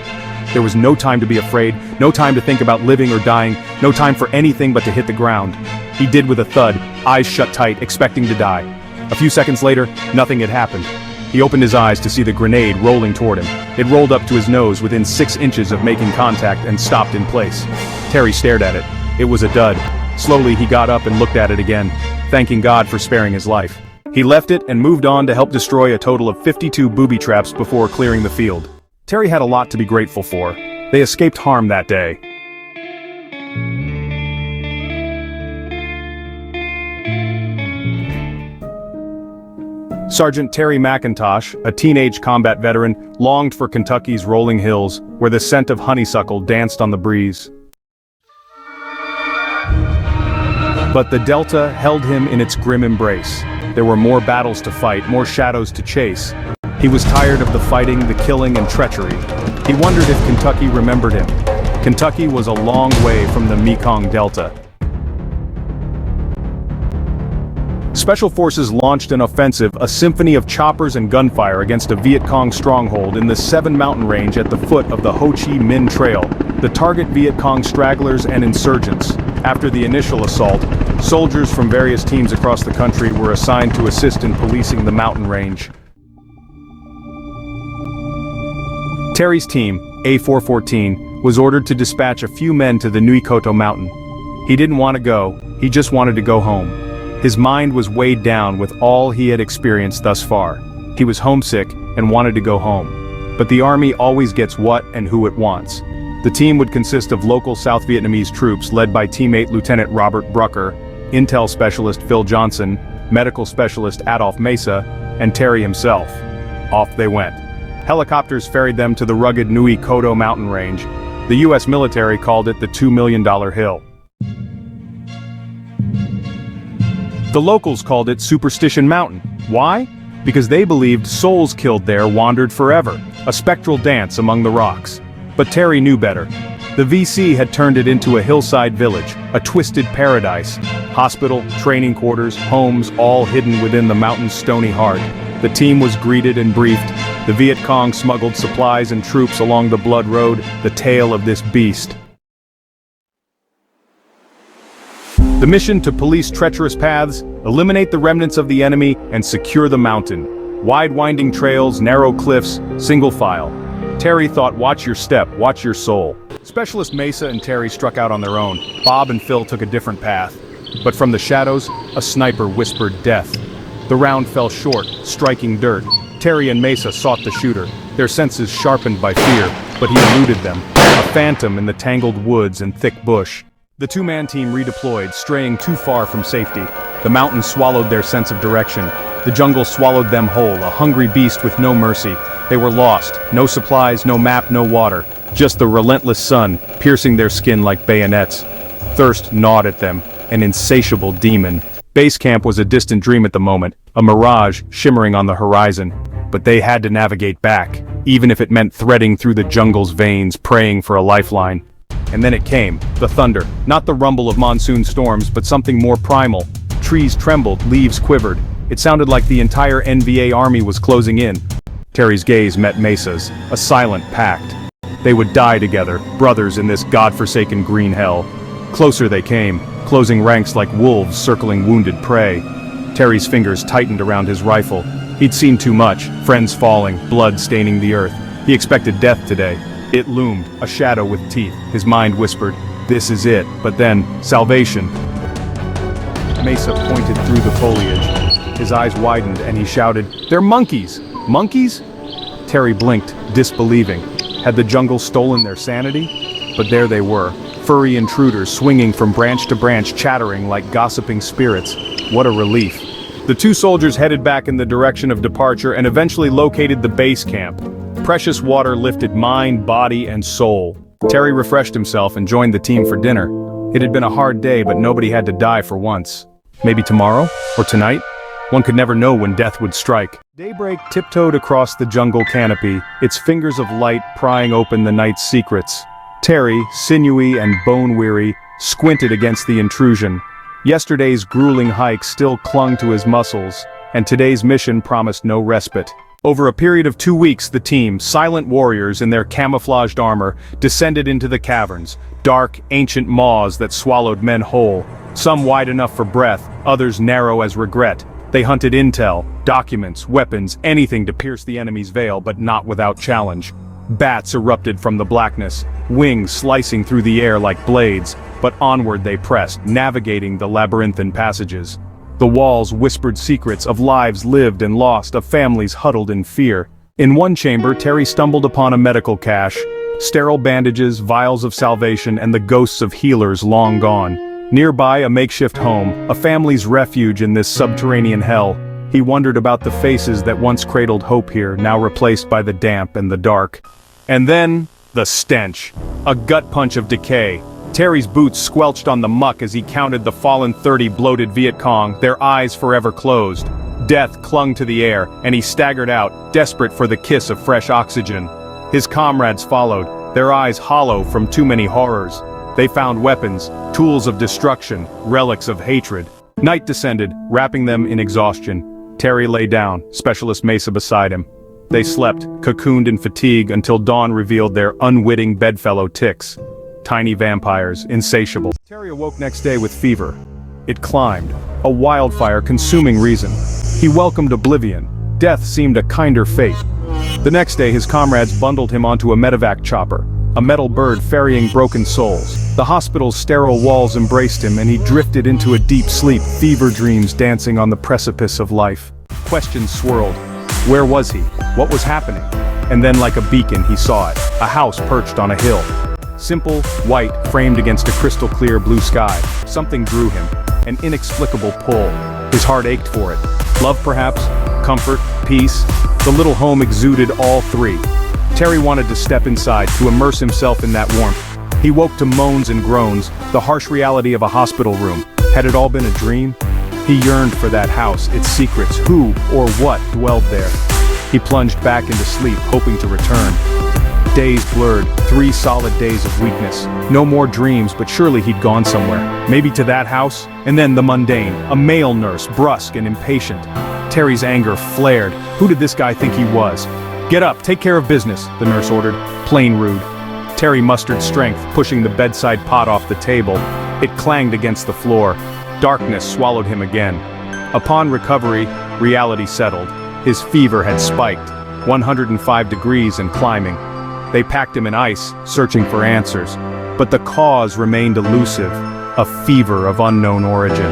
Speaker 1: There was no time to be afraid, no time to think about living or dying, no time for anything but to hit the ground. He did with a thud, eyes shut tight, expecting to die. A few seconds later, nothing had happened. He opened his eyes to see the grenade rolling toward him. It rolled up to his nose within 6 inches of making contact and stopped in place. Terry stared at it. It was a dud. Slowly he got up and looked at it again, thanking God for sparing his life. He left it and moved on to help destroy a total of 52 booby traps before clearing the field. Terry had a lot to be grateful for. They escaped harm that day. Sergeant Terry McIntosh, a teenage combat veteran, longed for Kentucky's rolling hills, where the scent of honeysuckle danced on the breeze. But the Delta held him in its grim embrace. There were more battles to fight, more shadows to chase. He was tired of the fighting, the killing, and treachery. He wondered if Kentucky remembered him. Kentucky was a long way from the Mekong Delta. Special Forces launched an offensive, a symphony of choppers and gunfire against a Viet Cong stronghold in the 7 mountain range at the foot of the Ho Chi Minh Trail. The target Viet Cong stragglers and insurgents. After the initial assault, soldiers from various teams across the country were assigned to assist in policing the mountain range. Terry's team, A414, was ordered to dispatch a few men to the Nui Koto mountain. He didn't want to go, he just wanted to go home. His mind was weighed down with all he had experienced thus far. He was homesick and wanted to go home. But the army always gets what and who it wants. The team would consist of local South Vietnamese troops led by teammate Lieutenant Robert Brucker, Intel Specialist Phil Johnson, Medical Specialist Adolf Mesa, and Terry himself. Off they went. Helicopters ferried them to the rugged Nui Koto mountain range. The U.S. military called it the $2 million hill. The locals called it Superstition Mountain. Why? Because they believed souls killed there wandered forever, a spectral dance among the rocks. But Terry knew better. The VC had turned it into a hillside village, a twisted paradise. Hospital, training quarters, homes, all hidden within the mountain's stony heart. The team was greeted and briefed. The Viet Cong smuggled supplies and troops along the Blood Road, the tale of this beast. The mission to police treacherous paths, eliminate the remnants of the enemy, and secure the mountain. Wide winding trails, narrow cliffs, single file. Terry thought, watch your step, watch your soul. Specialist Mesa and Terry struck out on their own. Bob and Phil took a different path. But from the shadows, a sniper whispered death. The round fell short, striking dirt. Terry and Mesa sought the shooter, their senses sharpened by fear, but he eluded them, a phantom in the tangled woods and thick bush. The two-man team redeployed, straying too far from safety. The mountains swallowed their sense of direction. The jungle swallowed them whole, a hungry beast with no mercy. They were lost, no supplies, no map, no water. Just the relentless sun, piercing their skin like bayonets. Thirst gnawed at them, an insatiable demon. Base camp was a distant dream at the moment, a mirage shimmering on the horizon. But they had to navigate back, even if it meant threading through the jungle's veins, praying for a lifeline. And then it came, the thunder, not the rumble of monsoon storms, but something more primal. Trees trembled, leaves quivered. It sounded like the entire NVA army was closing in. Terry's gaze met Mesa's, a silent pact. They would die together, brothers in this godforsaken green hell. Closer they came, closing ranks like wolves circling wounded prey. Terry's fingers tightened around his rifle. He'd seen too much, friends falling, blood staining the earth. He expected death today. It loomed, a shadow with teeth. His mind whispered, this is it. But then, salvation. Mesa pointed through the foliage. His eyes widened and he shouted, they're monkeys! Monkeys? Terry blinked, disbelieving. Had the jungle stolen their sanity? But there they were, furry intruders swinging from branch to branch, chattering like gossiping spirits. What a relief. The two soldiers headed back in the direction of departure and eventually located the base camp. Precious water lifted mind, body, and soul. Terry refreshed himself and joined the team for dinner. It had been a hard day, but nobody had to die for once. Maybe tomorrow? Or tonight? One could never know when death would strike. Daybreak tiptoed across the jungle canopy, its fingers of light prying open the night's secrets. Terry, sinewy and bone-weary, squinted against the intrusion. Yesterday's grueling hike still clung to his muscles, and today's mission promised no respite. Over a period of 2 weeks, the team, silent warriors in their camouflaged armor, descended into the caverns, dark, ancient maws that swallowed men whole. Some wide enough for breath, others narrow as regret. They hunted intel, documents, weapons, anything to pierce the enemy's veil, but not without challenge. Bats erupted from the blackness, wings slicing through the air like blades, but onward they pressed, navigating the labyrinthine passages. The walls whispered secrets of lives lived and lost, of families huddled in fear. In one chamber, Terry stumbled upon a medical cache. Sterile bandages, vials of salvation, and the ghosts of healers long gone. Nearby, a makeshift home, a family's refuge in this subterranean hell. He wondered about the faces that once cradled hope here, now replaced by the damp and the dark. And then, the stench. A gut punch of decay. Terry's boots squelched on the muck as he counted the fallen 30 bloated Viet Cong, their eyes forever closed. Death clung to the air, and he staggered out, desperate for the kiss of fresh oxygen. His comrades followed, their eyes hollow from too many horrors. They found weapons, tools of destruction, relics of hatred. Night descended, wrapping them in exhaustion. Terry lay down, Specialist Mesa beside him. They slept, cocooned in fatigue until dawn revealed their unwitting bedfellow ticks. Tiny vampires, insatiable. Terry awoke next day with fever. It climbed, a wildfire consuming reason. He welcomed oblivion. Death seemed a kinder fate. The next day his comrades bundled him onto a medevac chopper, a metal bird ferrying broken souls. The hospital's sterile walls embraced him and he drifted into a deep sleep, fever dreams dancing on the precipice of life. Questions swirled. Where was he? What was happening? And then like a beacon he saw it, a house perched on a hill. Simple, white, framed against a crystal-clear blue sky. Something drew him, an inexplicable pull. His heart ached for it. Love perhaps, comfort, peace. The little home exuded all three. Terry wanted to step inside, to immerse himself in that warmth. He woke to moans and groans, the harsh reality of a hospital room. Had it all been a dream? He yearned for that house, its secrets, who or what dwelled there. He plunged back into sleep, hoping to return. Days blurred, 3 solid days of weakness. No more dreams, but surely he'd gone somewhere. Maybe to that house, and then the mundane, a male nurse, brusque and impatient. Terry's anger flared. Who did this guy think he was? Get up, take care of business, the nurse ordered, plain rude. Terry mustered strength, pushing the bedside pot off the table. It clanged against the floor. Darkness swallowed him again. Upon recovery, reality settled. His fever had spiked, 105 degrees and climbing. They packed him in ice, searching for answers. But the cause remained elusive, a fever of unknown origin.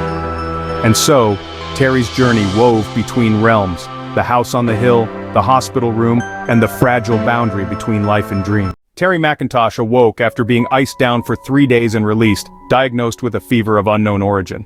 Speaker 1: And so, Terry's journey wove between realms, the house on the hill, the hospital room, and the fragile boundary between life and dream. Terry McIntosh awoke after being iced down for 3 days and released, diagnosed with a fever of unknown origin.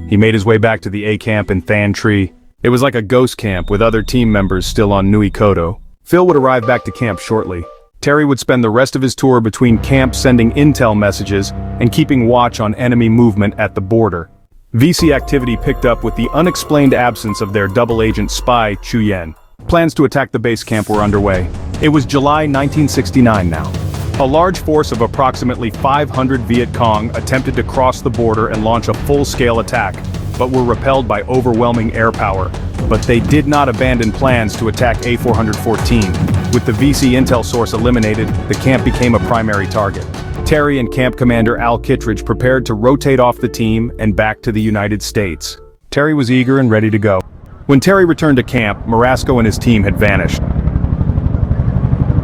Speaker 1: He made his way back to the A camp in Than Tree. It was like a ghost camp with other team members still on Nui Koto. Phil would arrive back to camp shortly. Terry would spend the rest of his tour between camps sending intel messages and keeping watch on enemy movement at the border. VC activity picked up with the unexplained absence of their double-agent spy, Chu Yen. Plans to attack the base camp were underway. It was July 1969 now. A large force of approximately 500 Viet Cong attempted to cross the border and launch a full-scale attack, but were repelled by overwhelming air power. But they did not abandon plans to attack A414. With the VC intel source eliminated, the camp became a primary target. Terry and Camp Commander Al Kittredge prepared to rotate off the team and back to the United States. Terry was eager and ready to go. When Terry returned to camp, Marasco and his team had vanished.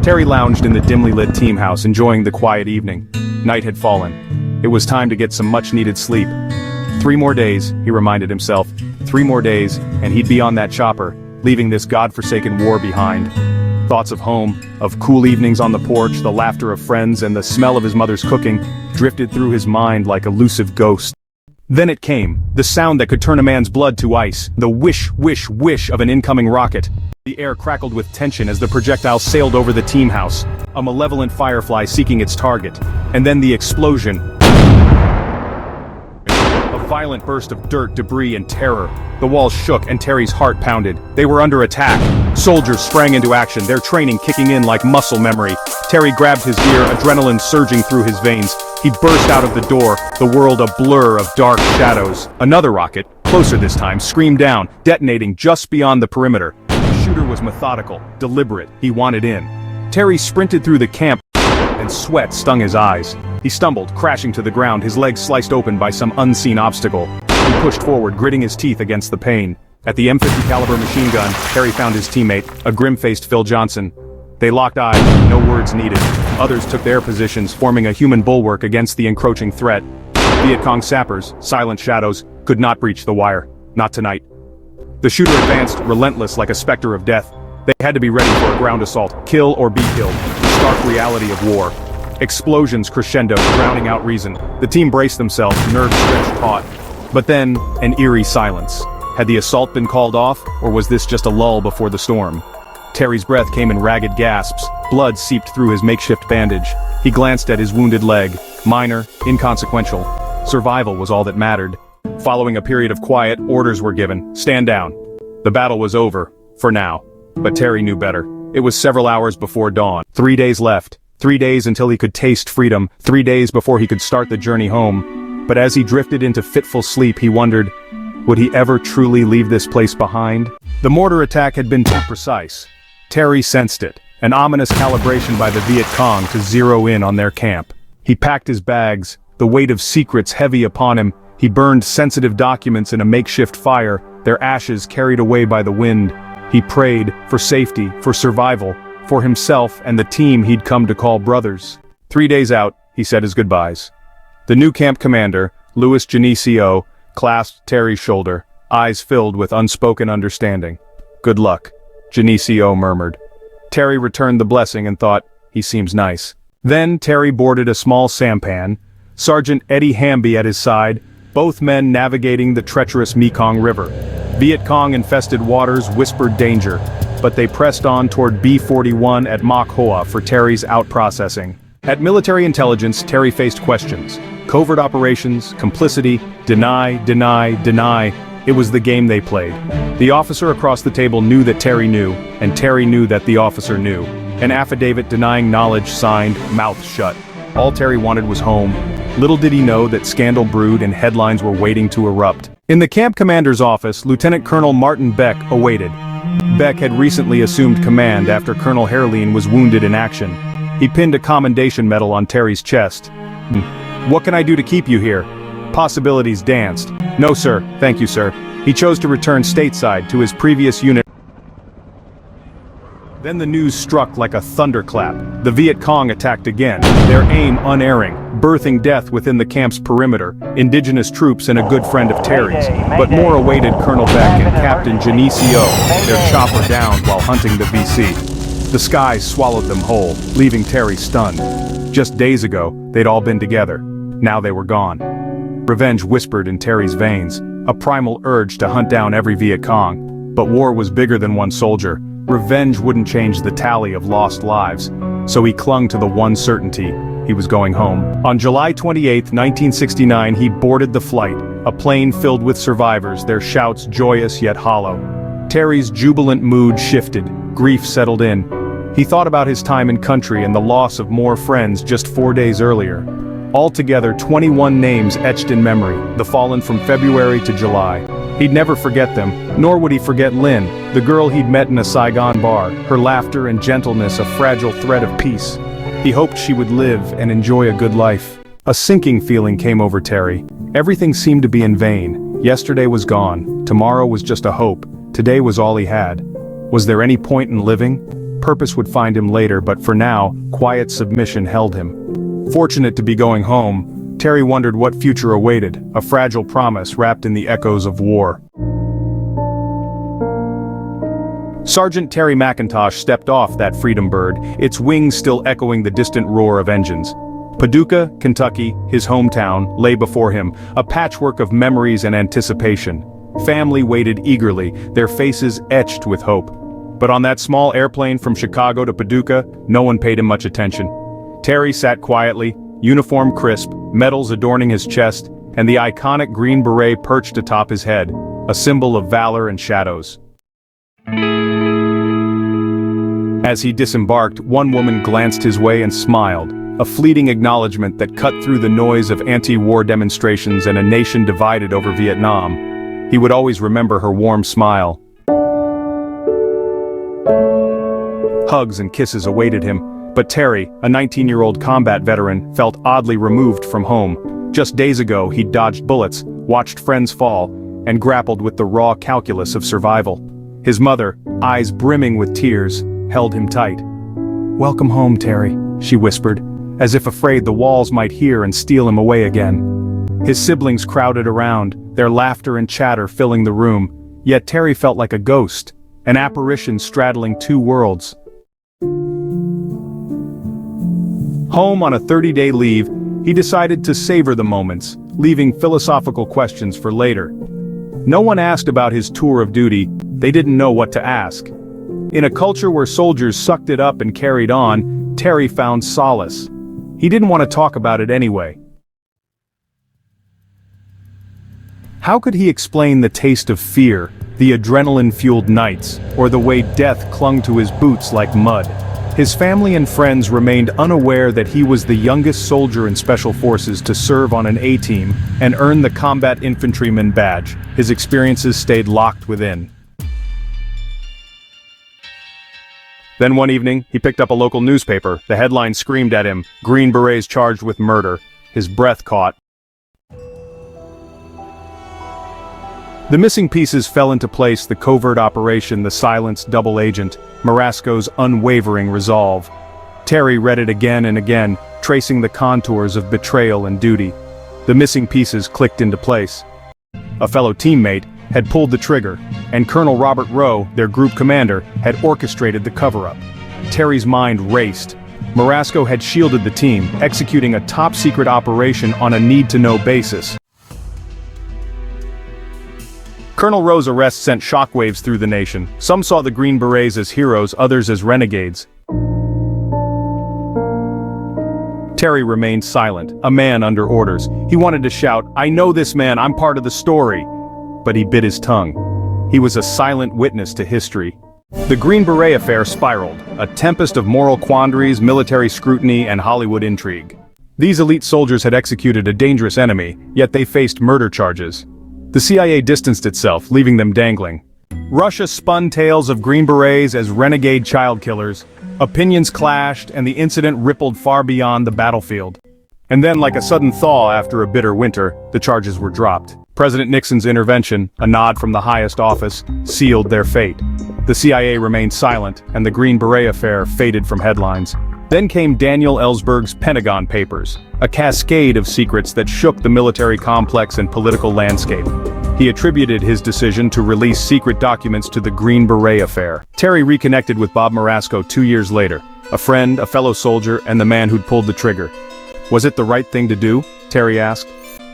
Speaker 1: Terry lounged in the dimly lit team house, enjoying the quiet evening. Night had fallen. It was time to get some much-needed sleep. 3 more days, he reminded himself. 3 more days, and he'd be on that chopper, leaving this godforsaken war behind. Thoughts of home, of cool evenings on the porch, the laughter of friends, and the smell of his mother's cooking drifted through his mind like elusive ghosts. Then it came, the sound that could turn a man's blood to ice, the whish, whish, whish of an incoming rocket. The air crackled with tension as the projectile sailed over the team house, a malevolent firefly seeking its target. And then the explosion. A violent burst of dirt, debris, and terror. The walls shook and Terry's heart pounded. They were under attack. Soldiers sprang into action, their training kicking in like muscle memory. Terry grabbed his gear, adrenaline surging through his veins. He burst out of the door, the world a blur of dark shadows. Another rocket, closer this time, screamed down, detonating just beyond the perimeter. The shooter was methodical, deliberate. He wanted in. Terry sprinted through the camp, and sweat stung his eyes. He stumbled, crashing to the ground, his legs sliced open by some unseen obstacle. He pushed forward, gritting his teeth against the pain. At the M50 caliber machine gun, Terry found his teammate, a grim-faced Phil Johnson. They locked eyes, no words needed. Others took their positions, forming a human bulwark against the encroaching threat. Viet Cong sappers, silent shadows, could not breach the wire. Not tonight. The shooter advanced, relentless like a specter of death. They had to be ready for a ground assault, kill or be killed. The stark reality of war. Explosions crescendo, drowning out reason. The team braced themselves, nerves stretched taut. But then, an eerie silence. Had the assault been called off, or was this just a lull before the storm? Terry's breath came in ragged gasps. Blood seeped through his makeshift bandage. He glanced at his wounded leg. Minor, inconsequential. Survival was all that mattered. Following a period of quiet, orders were given. Stand down. The battle was over, for now. But Terry knew better. It was several hours before dawn. 3 days left. 3 days until he could taste freedom. 3 days before he could start the journey home. But as he drifted into fitful sleep, he wondered, would he ever truly leave this place behind? The mortar attack had been too precise. Terry sensed it, an ominous calibration by the Viet Cong to zero in on their camp. He packed his bags, the weight of secrets heavy upon him. He burned sensitive documents in a makeshift fire, their ashes carried away by the wind. He prayed for safety, for survival, for himself and the team he'd come to call brothers. 3 days out, he said his goodbyes. The new camp commander, Louis Genesio, clasped Terry's shoulder, eyes filled with unspoken understanding. Good luck, Genesio murmured. Terry returned the blessing and thought, he seems nice. Then Terry boarded a small sampan, Sergeant Eddie Hamby at his side, both men navigating the treacherous Mekong River. Viet Cong-infested waters whispered danger, but they pressed on toward B-41 at Mok Hoa for Terry's out-processing. At military intelligence, Terry faced questions. Covert operations, complicity, deny. It was the game they played. The officer across the table knew that Terry knew, and Terry knew that the officer knew. An affidavit denying knowledge signed, mouth shut. All Terry wanted was home. Little did he know that scandal brewed and headlines were waiting to erupt. In the camp commander's office, Lieutenant Colonel Martin Beck awaited. Beck had recently assumed command after Colonel Herline was wounded in action. He pinned a commendation medal on Terry's chest. What can I do to keep you here? Possibilities danced. No sir, thank you sir. He chose to return stateside to his previous unit. Then the news struck like a thunderclap. The Viet Cong attacked again, their aim unerring, birthing death within the camp's perimeter, indigenous troops and a good friend of Terry's. But more awaited Colonel Beck and Captain Genesio, their chopper down while hunting the VC. The skies swallowed them whole, leaving Terry stunned. Just days ago, they'd all been together. Now they were gone. Revenge whispered in Terry's veins, a primal urge to hunt down every Viet Cong. But war was bigger than one soldier. Revenge wouldn't change the tally of lost lives, so he clung to the one certainty: he was going home. On July 28, 1969, he boarded the flight, a plane filled with survivors, their shouts joyous yet hollow. Terry's jubilant mood shifted, grief settled in. He thought about his time in country and the loss of more friends just 4 days earlier. Altogether, 21 names etched in memory, the fallen from February to July. He'd never forget them, nor would he forget Lynn, the girl he'd met in a Saigon bar, her laughter and gentleness a fragile thread of peace. He hoped she would live and enjoy a good life. A sinking feeling came over Terry. Everything seemed to be in vain. Yesterday was gone, tomorrow was just a hope, today was all he had. Was there any point in living? Purpose would find him later, but for now, quiet submission held him. Fortunate to be going home, Terry wondered what future awaited, a fragile promise wrapped in the echoes of war. Sergeant Terry McIntosh stepped off that freedom bird, its wings still echoing the distant roar of engines. Paducah, Kentucky, his hometown, lay before him, a patchwork of memories and anticipation. Family waited eagerly, their faces etched with hope. But on that small airplane from Chicago to Paducah, no one paid him much attention. Terry sat quietly, uniform crisp, medals adorning his chest, and the iconic green beret perched atop his head, a symbol of valor and shadows. As he disembarked, one woman glanced his way and smiled, a fleeting acknowledgement that cut through the noise of anti-war demonstrations and a nation divided over Vietnam. He would always remember her warm smile. Hugs and kisses awaited him. But Terry, a 19-year-old combat veteran, felt oddly removed from home. Just days ago, he'd dodged bullets, watched friends fall, and grappled with the raw calculus of survival. His mother, eyes brimming with tears, held him tight. "Welcome home, Terry," she whispered, as if afraid the walls might hear and steal him away again. His siblings crowded around, their laughter and chatter filling the room, yet Terry felt like a ghost, an apparition straddling two worlds. Home on a 30-day leave, he decided to savor the moments, leaving philosophical questions for later. No one asked about his tour of duty, they didn't know what to ask. In a culture where soldiers sucked it up and carried on, Terry found solace. He didn't want to talk about it anyway. How could he explain the taste of fear, the adrenaline-fueled nights, or the way death clung to his boots like mud? His family and friends remained unaware that he was the youngest soldier in Special Forces to serve on an A-team and earn the Combat Infantryman badge. His experiences stayed locked within. Then one evening, he picked up a local newspaper. The headline screamed at him, "Green Berets charged with murder." His breath caught. The missing pieces fell into place: the covert operation, the silenced double agent, Marasco's unwavering resolve. Terry read it again and again, tracing the contours of betrayal and duty. The missing pieces clicked into place. A fellow teammate had pulled the trigger, and Colonel Robert Rowe, their group commander, had orchestrated the cover-up. Terry's mind raced. Marasco had shielded the team, executing a top-secret operation on a need-to-know basis. Colonel Rowe's arrest sent shockwaves through the nation. Some saw the Green Berets as heroes, others as renegades. Terry remained silent, a man under orders. He wanted to shout, "I know this man, I'm part of the story." But he bit his tongue. He was a silent witness to history. The Green Beret affair spiraled, a tempest of moral quandaries, military scrutiny, and Hollywood intrigue. These elite soldiers had executed a dangerous enemy, yet they faced murder charges. The CIA distanced itself, leaving them dangling. Russia spun tales of Green Berets as renegade child killers. Opinions clashed, and the incident rippled far beyond the battlefield. And then, like a sudden thaw after a bitter winter, the charges were dropped. President Nixon's intervention, a nod from the highest office, sealed their fate. The CIA remained silent, and the Green Beret affair faded from headlines. Then came Daniel Ellsberg's Pentagon Papers, a cascade of secrets that shook the military complex and political landscape. He attributed his decision to release secret documents to the Green Beret affair. Terry reconnected with Bob Marasco 2 years later, a friend, a fellow soldier, and the man who'd pulled the trigger. Was it the right thing to do? Terry asked.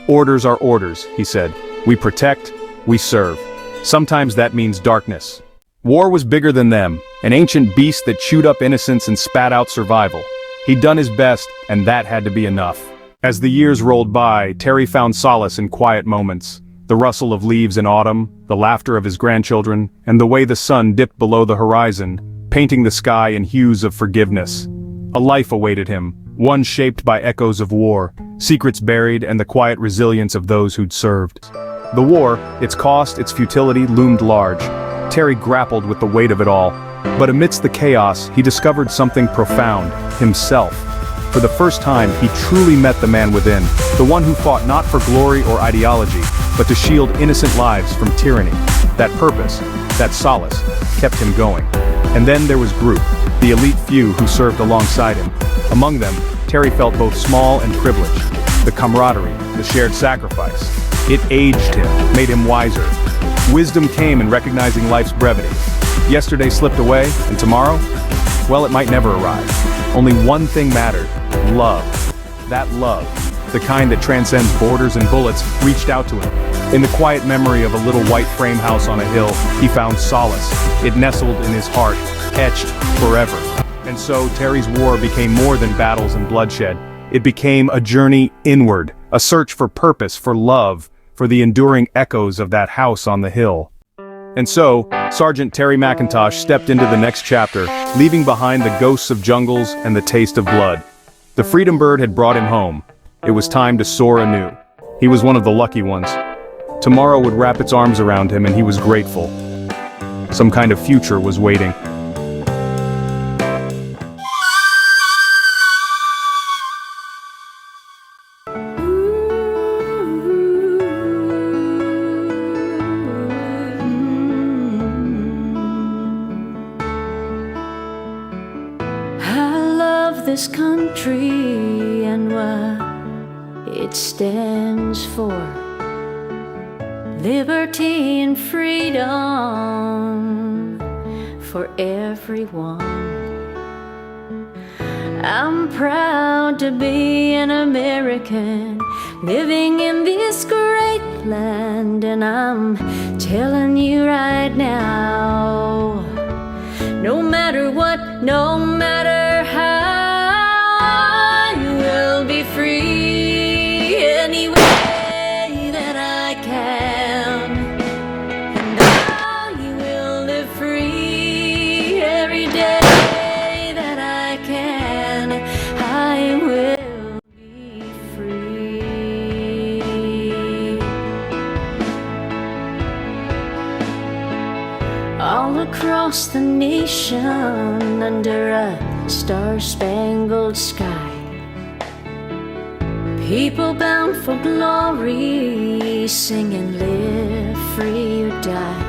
Speaker 1: Orders are orders, he said. We protect, we serve. Sometimes that means darkness. War was bigger than them, an ancient beast that chewed up innocence and spat out survival. He'd done his best, and that had to be enough. As the years rolled by, Terry found solace in quiet moments. The rustle of leaves in autumn, the laughter of his grandchildren, and the way the sun dipped below the horizon, painting the sky in hues of forgiveness. A life awaited him, one shaped by echoes of war, secrets buried, and the quiet resilience of those who'd served. The war, its cost, its futility, loomed large. Terry grappled with the weight of it all, but amidst the chaos, he discovered something profound, himself. For the first time, he truly met the man within, the one who fought not for glory or ideology, but to shield innocent lives from tyranny. That purpose, that solace, kept him going. And then there was Group, the elite few who served alongside him. Among them, Terry felt both small and privileged. The camaraderie, the shared sacrifice. It aged him, made him wiser. Wisdom came in recognizing life's brevity. Yesterday slipped away, and tomorrow? Well, it might never arrive. Only one thing mattered: love. That love, the kind that transcends borders and bullets, reached out to him. In the quiet memory of a little white frame house on a hill, he found solace. It nestled in his heart, etched forever. And so Terry's war became more than battles and bloodshed. It became a journey inward, a search for purpose, for love, for the enduring echoes of that house on the hill. And so, Sergeant Terry McIntosh stepped into the next chapter, leaving behind the ghosts of jungles and the taste of blood. The freedom bird had brought him home. It was time to soar anew. He was one of the lucky ones. Tomorrow would wrap its arms around him, and he was grateful. Some kind of future was waiting.
Speaker 5: This country and what it stands for: liberty and freedom for everyone. I'm proud to be an American living in this great land, and I'm telling you right now, no matter what, no matter how, be free any way that I can, and I will live free every day that I can. I will be free. All across the nation, under a star-spangled sky, people bound for glory, singing live free or die.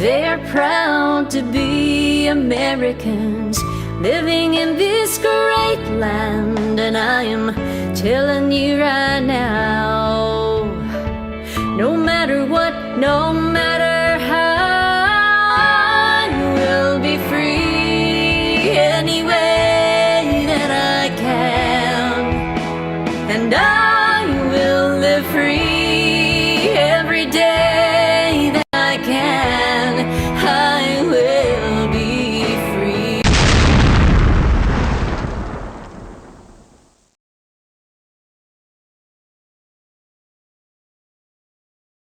Speaker 5: They're proud to be Americans living in this great land, and I am telling you right now, no matter what, no